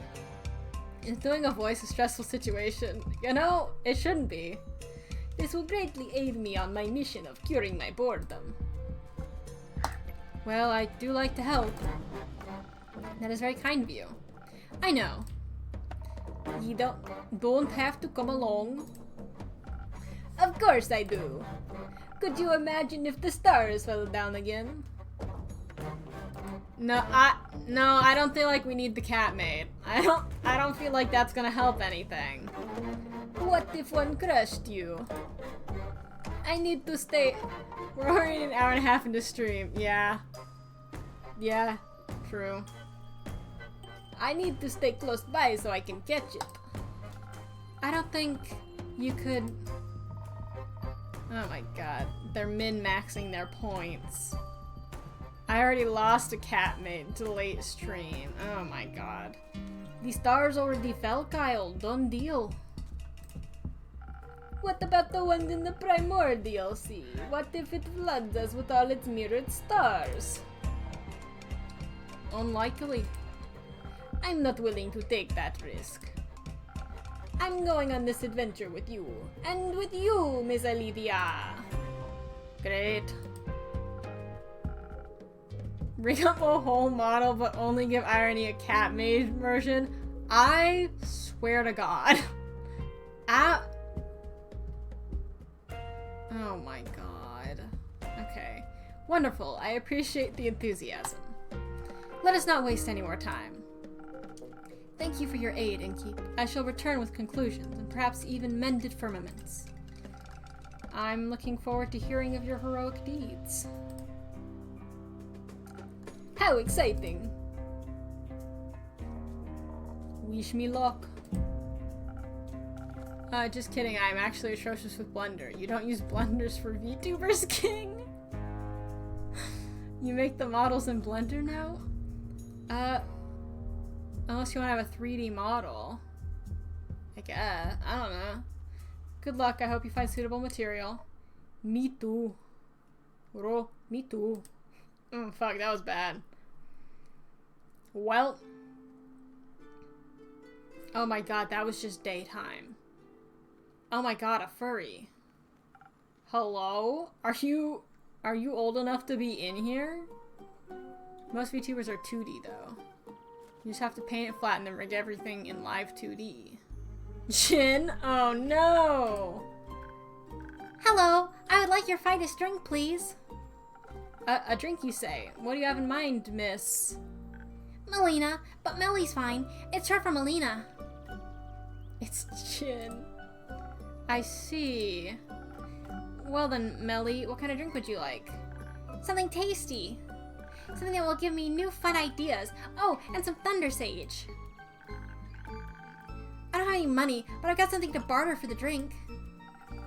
Is doing a voice a stressful situation? You know, it shouldn't be. This will greatly aid me on my mission of curing my boredom. Well, I do like to help. That is very kind of you. I know. You don't have to come along. Of course I do. Could you imagine if the stars fell down again? No, I don't feel like we need the cat maid. I don't feel like that's gonna help anything. What if one crushed you? I need to stay. We're already an hour and a half into stream. Yeah. Yeah, true. I need to stay close by so I can catch it. I don't think you could. Oh my god, they're min-maxing their points. I already lost a cat maid to late stream. Oh my god. The stars already fell, Kyle. Done deal. What about the ones in the Primordial Sea? What if it floods us with all its mirrored stars? Unlikely. I'm not willing to take that risk. I'm going on this adventure with you. And with you, Miss Olivia. Great. Bring up a whole model but only give Irony a cat maid version? I swear to god. Oh my god. Okay. Wonderful. I appreciate the enthusiasm. Let us not waste any more time. Thank you for your aid, Innkeep. I shall return with conclusions, and perhaps even mended firmaments. I'm looking forward to hearing of your heroic deeds. How exciting! Wish me luck. Just kidding, I'm actually atrocious with Blender. You don't use blenders for VTubers, King? You make the models in Blender now? Unless you want to have a 3D model. I guess. I don't know. Good luck, I hope you find suitable material. Me too. Bro, me too. Fuck, that was bad. Well. Oh my god, that was just daytime. Oh my god, a furry. Hello? Are you old enough to be in here? Most VTubers are 2D though. You just have to paint it flat and then rig everything in live 2D. Jin? Oh no! Hello, I would like your finest drink, please. A drink, you say? What do you have in mind, miss? Melina, but Melly's fine. It's short for Melina. It's Jin. I see. Well then, Melly, what kind of drink would you like? Something tasty. Something that will give me new fun ideas. Oh, and some Thunder Sage. I don't have any money, but I've got something to barter for the drink.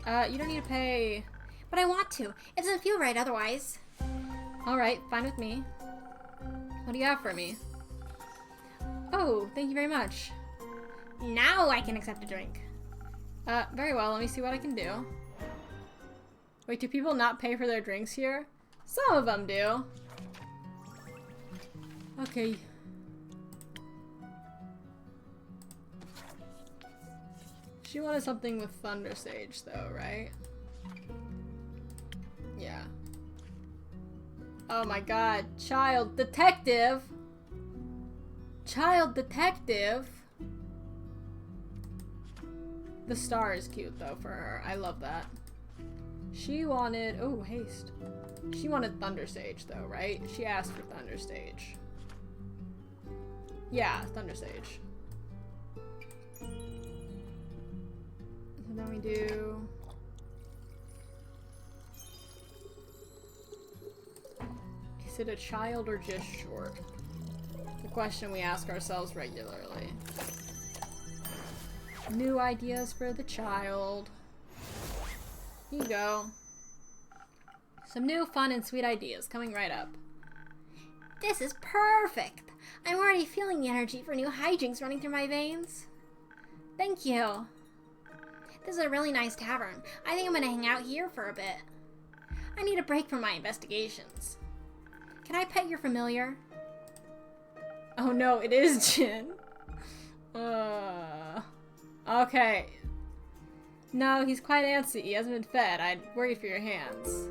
You don't need to pay. But I want to. It doesn't feel right otherwise. Alright, fine with me. What do you have for me? Oh, thank you very much. Now I can accept a drink. Very well, let me see what I can do. Wait, do people not pay for their drinks here? Some of them do. Okay. She wanted something with Thunder Sage though, right? Yeah. Oh my god, child detective! Child detective! The star is cute though for her. I love that. She wanted, oh, haste. She wanted Thunder Sage though, right? She asked for Thunder Sage. Yeah, Thunder Sage. And then we do... Is it a child or just short? The question we ask ourselves regularly. New ideas for the child. Here you go. Some new, fun, and sweet ideas coming right up. This is perfect! I'm already feeling the energy for new hijinks running through my veins. Thank you. This is a really nice tavern. I think I'm gonna hang out here for a bit. I need a break from my investigations. Can I pet your familiar? Oh no, it is Jin. Okay. No, he's quite antsy. He hasn't been fed. I'd worry for your hands.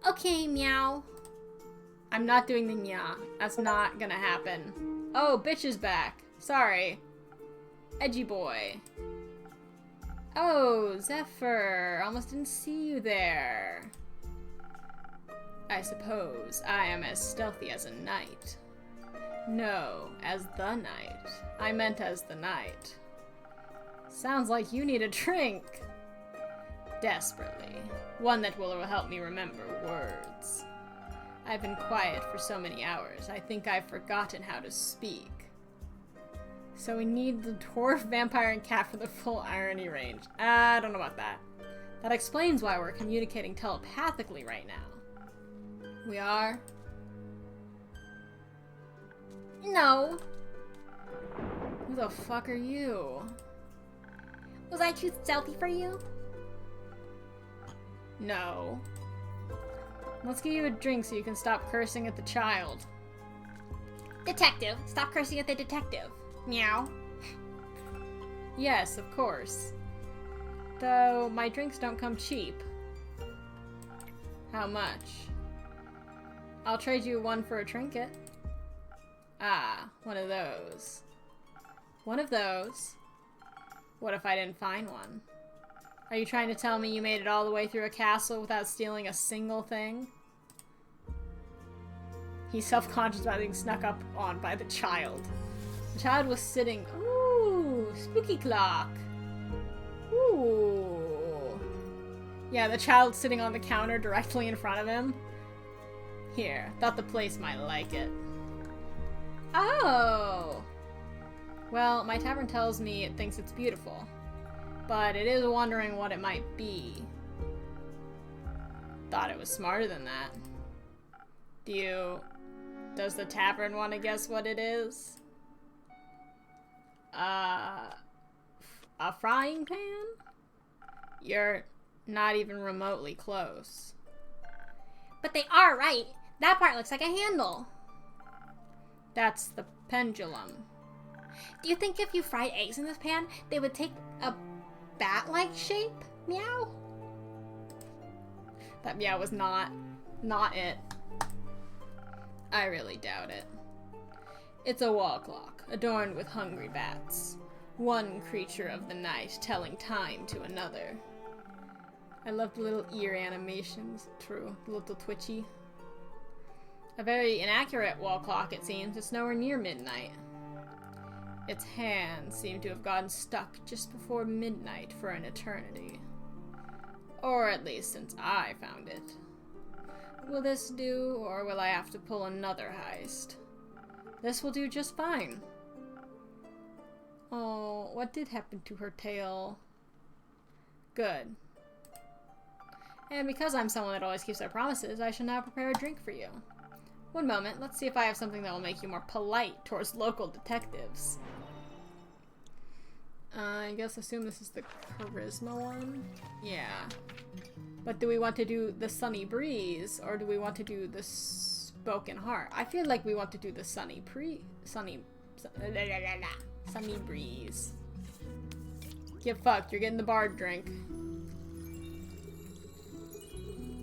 Okay, meow. I'm not doing the nya. That's not gonna happen. Oh, bitch is back. Sorry. Edgy boy. Oh, Zephyr. Almost didn't see you there. I suppose I am as stealthy as a knight. No, as the knight. I meant as the knight. Sounds like you need a drink. Desperately. One that will help me remember words. I've been quiet for so many hours, I think I've forgotten how to speak. So we need the dwarf, vampire, and cat for the full irony range. I don't know about that. That explains why we're communicating telepathically right now. We are? No. Who the fuck are you? Was I too stealthy for you? No. Let's give you a drink so you can stop cursing at the child. Detective, stop cursing at the detective. Meow. Yes, of course. Though, my drinks don't come cheap. How much? I'll trade you one for a trinket. Ah, one of those. One of those? What if I didn't find one? Are you trying to tell me you made it all the way through a castle without stealing a single thing? He's self-conscious about being snuck up on by the child. The child was sitting... Ooh, spooky clock. Ooh. Yeah, the child's sitting on the counter directly in front of him. Here, thought the place might like it. Oh! Well, my tavern tells me it thinks it's beautiful. But it is wondering what it might be. Thought it was smarter than that. Does the tavern want to guess what it is? A frying pan? You're not even remotely close. But they are right. That part looks like a handle. That's the pendulum. Do you think if you fried eggs in this pan, they would take a bat-like shape? Meow? That meow was not it. I really doubt it. It's a wall clock, adorned with hungry bats. One creature of the night telling time to another. I love the little ear animations. True, a little twitchy. A very inaccurate wall clock, it seems. It's nowhere near midnight. Its hands seem to have gotten stuck just before midnight for an eternity. Or at least since I found it. Will this do, or will I have to pull another heist? This will do just fine. Oh, what did happen to her tail? Good. And because I'm someone that always keeps their promises, I shall now prepare a drink for you. One moment, let's see if I have something that will make you more polite towards local detectives. I guess assume this is the charisma one? Yeah. But do we want to do the sunny breeze, or do we want to do the spoken heart? I feel like we want to do the sunny breeze. Get fucked, you're getting the bard drink.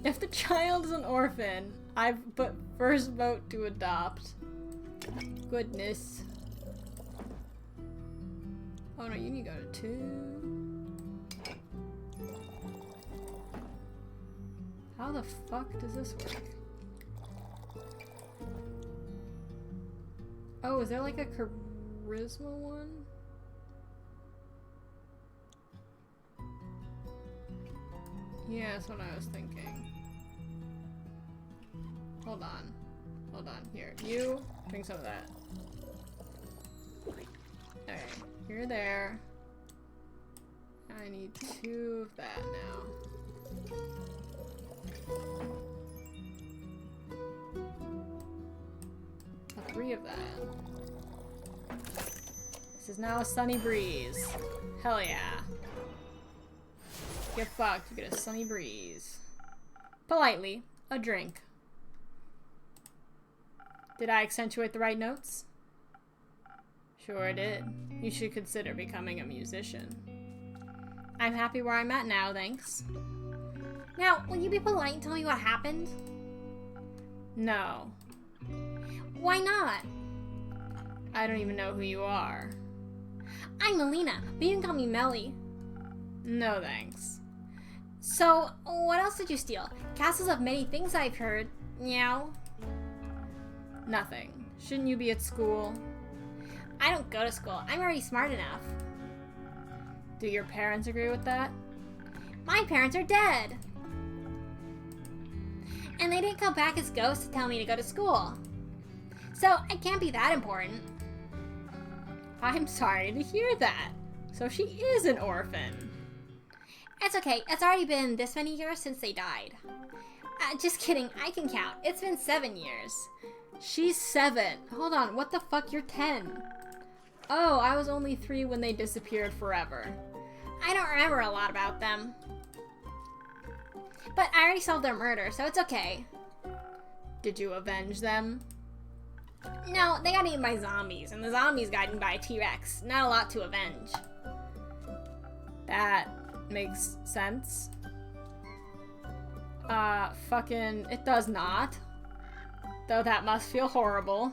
If the child is an orphan, I've put first vote to adopt. Goodness. Oh no, you need to go to 2. How the fuck does this work? Oh, is there like a charisma one? Yeah, that's what I was thinking. Hold on. Hold on. Here. You, drink some of that. Okay. You're there. I need 2 of that now. 3 of that. This is now a sunny breeze. Hell yeah. Get fucked, you get a sunny breeze. Politely, a drink. Did I accentuate the right notes? Sure did. You should consider becoming a musician. I'm happy where I'm at now, thanks. Now, will you be polite and tell me what happened? No. Why not? I don't even know who you are. I'm Melina, but you can call me Melly. No thanks. So, what else did you steal? Castles of many things I've heard. Meow. Nothing. Shouldn't you be at school? I don't go to school. I'm already smart enough. Do your parents agree with that? My parents are dead. And they didn't come back as ghosts to tell me to go to school. So, I can't be that important. I'm sorry to hear that. So she is an orphan. It's okay. It's already been this many years since they died. Just kidding. I can count. It's been 7 years. She's 7. Hold on. What the fuck? You're 10. Oh, I was only 3 when they disappeared forever. I don't remember a lot about them. But I already solved their murder, so it's okay. Did you avenge them? No, they got eaten by zombies, and the zombies got eaten by a T-Rex. Not a lot to avenge. That makes sense. Fucking, it does not. Though that must feel horrible.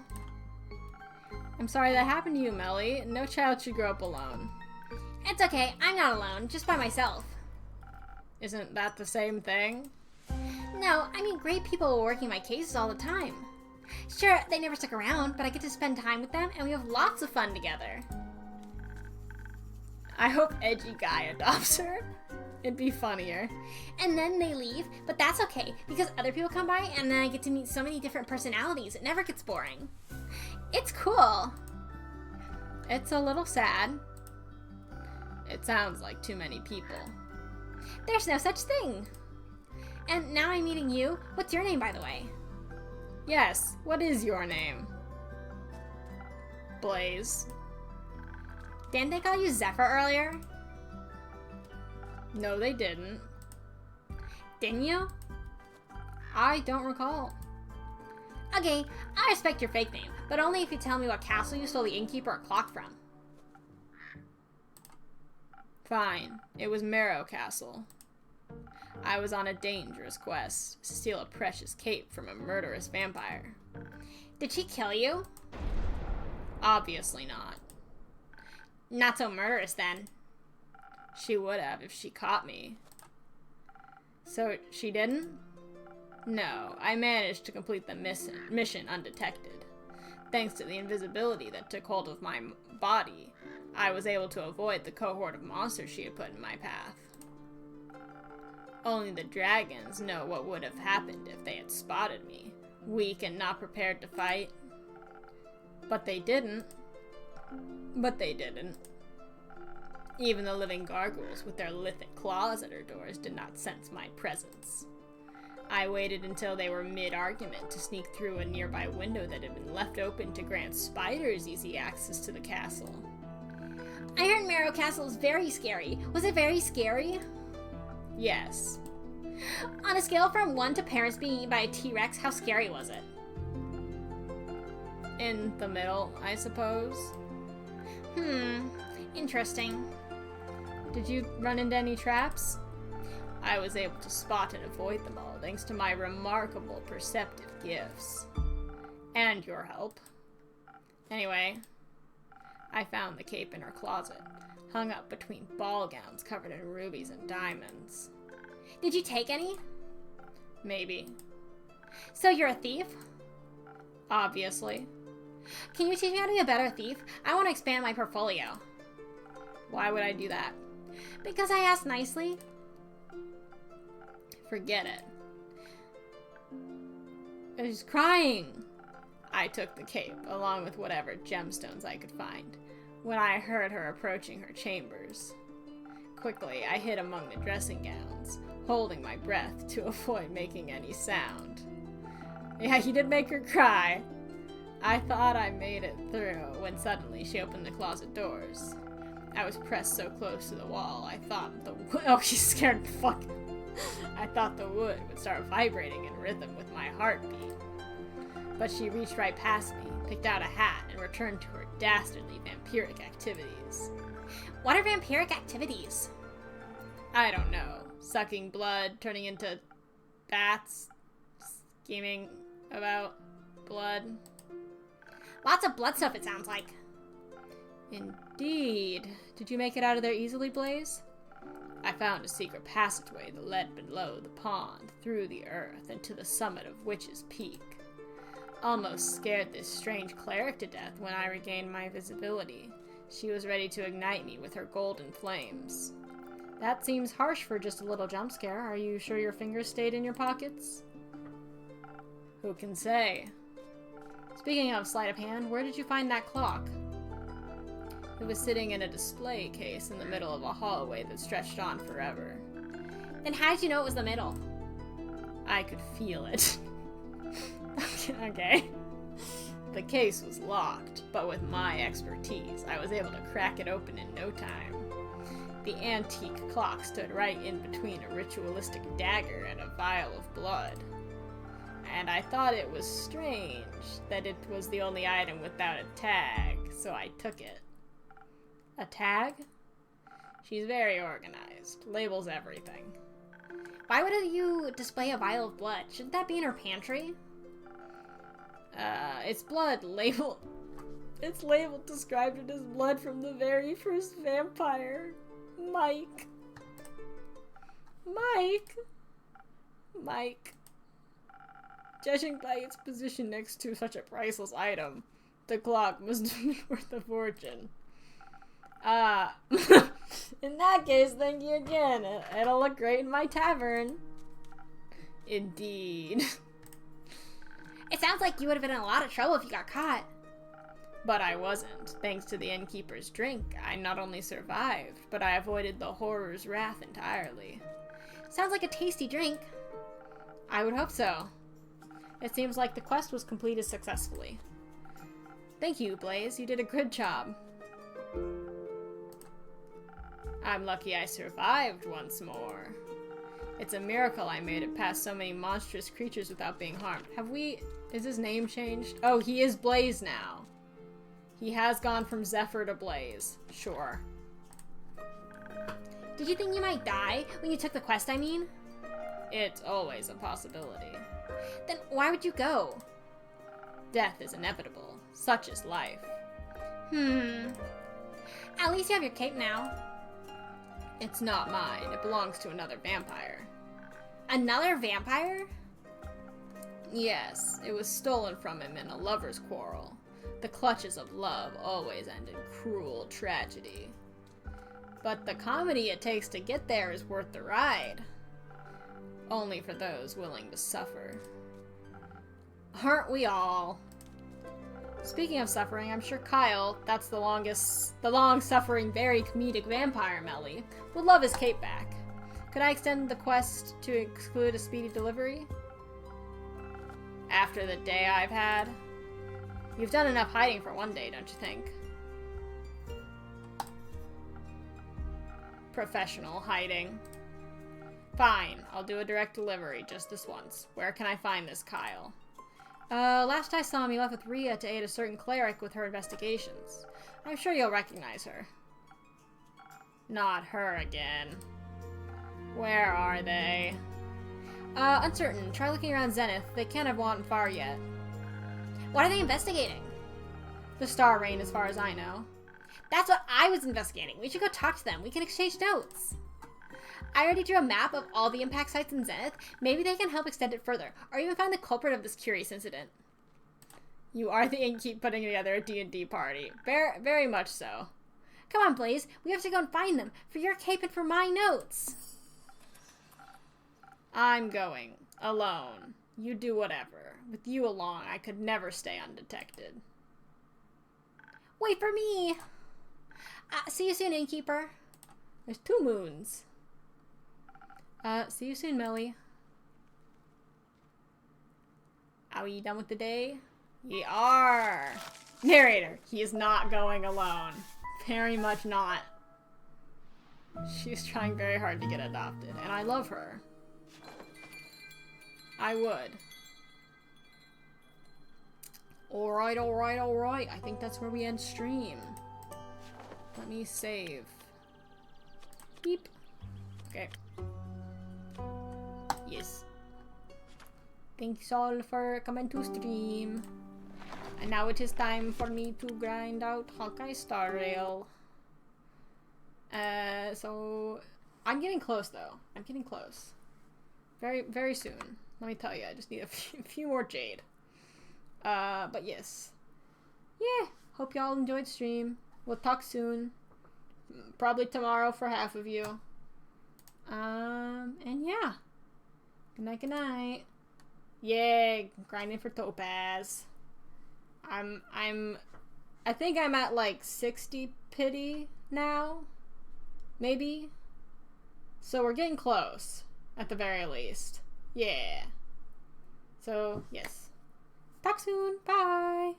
I'm sorry that happened to you, Melly. No child should grow up alone. It's okay, I'm not alone, just by myself. Isn't that the same thing? No, I mean great people working my cases all the time. Sure, they never stick around, but I get to spend time with them and we have lots of fun together. I hope Edgy Guy adopts her. It'd be funnier. And then they leave, but that's okay, because other people come by and then I get to meet so many different personalities, it never gets boring. It's cool. It's a little sad. It sounds like too many people. There's no such thing. And now I'm meeting you. What's your name, by the way? Yes, what is your name? Blaze. Didn't they call you Zephyr earlier? No, they didn't. Didn't you? I don't recall. Okay, I respect your fake name, but only if you tell me what castle you stole the innkeeper clock from. Fine. It was Marrow Castle. I was on a dangerous quest to steal a precious cape from a murderous vampire. Did she kill you? Obviously not. Not so murderous then. She would have if she caught me. So she didn't? No, I managed to complete the mission undetected. Thanks to the invisibility that took hold of my body, I was able to avoid the cohort of monsters she had put in my path. Only the dragons know what would have happened if they had spotted me, weak and not prepared to fight. But they didn't. Even the living gargoyles with their lithic claws at her doors did not sense my presence. I waited until they were mid-argument to sneak through a nearby window that had been left open to grant spiders easy access to the castle. I heard Marrow Castle is very scary. Was it very scary? Yes. On a scale from 1 to parents being eaten by a T-Rex, how scary was it? In the middle, I suppose. Interesting. Did you run into any traps? I was able to spot and avoid them all thanks to my remarkable perceptive gifts. And your help. Anyway, I found the cape in her closet, hung up between ball gowns covered in rubies and diamonds. Did you take any? Maybe. So you're a thief? Obviously. Can you teach me how to be a better thief? I want to expand my portfolio. Why would I do that? Because I asked nicely. Forget it. She's crying. I took the cape, along with whatever gemstones I could find, when I heard her approaching her chambers. Quickly, I hid among the dressing gowns, holding my breath to avoid making any sound. Yeah, you did make her cry. I thought I made it through when suddenly she opened the closet doors. I was pressed so close to the wall, I thought the wood— oh, she scared the fuck. I thought the wood would start vibrating in rhythm with my heartbeat. But she reached right past me, picked out a hat, and returned to her dastardly vampiric activities. What are vampiric activities? I don't know. Sucking blood, turning into bats, scheming about blood. Lots of blood stuff, it sounds like. Indeed. Did you make it out of there easily, Blaze? I found a secret passageway that led below the pond, through the earth, and to the summit of Witch's Peak. Almost scared this strange cleric to death when I regained my visibility. She was ready to ignite me with her golden flames. That seems harsh for just a little jump scare. Are you sure your fingers stayed in your pockets? Who can say? Speaking of sleight of hand, where did you find that clock? It was sitting in a display case in the middle of a hallway that stretched on forever. Then how did you know it was the middle? I could feel it. Okay. The case was locked, but with my expertise, I was able to crack it open in no time. The antique clock stood right in between a ritualistic dagger and a vial of blood. And I thought it was strange that it was the only item without a tag, so I took it. A tag? She's very organized, labels everything. Why would you display a vial of blood? Shouldn't that be in her pantry? It's blood labeled. It's labeled, described it as blood from the very first vampire. Mike. Judging by its position next to such a priceless item, the clock must be worth a fortune. In that case, thank you again. It'll look great in my tavern. Indeed. It sounds like you would have been in a lot of trouble if you got caught. But I wasn't. Thanks to the innkeeper's drink, I not only survived, but I avoided the horror's wrath entirely. Sounds like a tasty drink. I would hope so. It seems like the quest was completed successfully. Thank you, Blaze. You did a good job. I'm lucky I survived once more. It's a miracle I made it past so many monstrous creatures without being harmed. Is his name changed? Oh, he is Blaze now. He has gone from Zephyr to Blaze. Sure. Did you think you might die when you took the quest, I mean? It's always a possibility. Then why would you go? Death is inevitable. Such is life. At least you have your cape now. It's not mine. It belongs to another vampire. Another vampire? Yes, it was stolen from him in a lover's quarrel. The clutches of love always end in cruel tragedy. But the comedy it takes to get there is worth the ride. Only for those willing to suffer. Aren't we all? Speaking of suffering, I'm sure Kyle, that's the long-suffering, very comedic vampire Melly, would love his cape back. Could I extend the quest to exclude a speedy delivery? After the day I've had? You've done enough hiding for one day, don't you think? Professional hiding. Fine, I'll do a direct delivery just this once. Where can I find this Kyle? Last I saw him, he left with Rhea to aid a certain cleric with her investigations. I'm sure you'll recognize her. Not her again. Where are they? Uncertain. Try looking around Zenith. They can't have gone far yet. What are they investigating? The Star Reign, as far as I know. That's what I was investigating. We should go talk to them. We can exchange notes. I already drew a map of all the impact sites in Zenith. Maybe they can help extend it further, or even find the culprit of this curious incident. You are the innkeep putting together a D&D party. Very much so. Come on, Blaze. We have to go and find them, for your cape and for my notes. I'm going. Alone. You do whatever. With you along, I could never stay undetected. Wait for me! See you soon, innkeeper. There's 2 moons. See you soon, Melly. Are we done with the day? We are! Narrator, he is not going alone. Very much not. She's trying very hard to get adopted, and I love her. I would. Alright, alright, alright. I think that's where we end stream. Let me save. Beep. Okay. Yes. Thanks all for coming to stream. And now it is time for me to grind out Hawkeye Star Rail. So I'm getting close though. I'm getting close. Very, very soon. Let me tell you, I just need a few more jade. But yes. Yeah, hope y'all enjoyed stream. We'll talk soon. Probably tomorrow for half of you. And yeah. Good night, good night. Yay, grinding for Topaz. I think I'm at like 60 pity now. Maybe. So we're getting close, at the very least. Yeah. So, yes. Talk soon. Bye.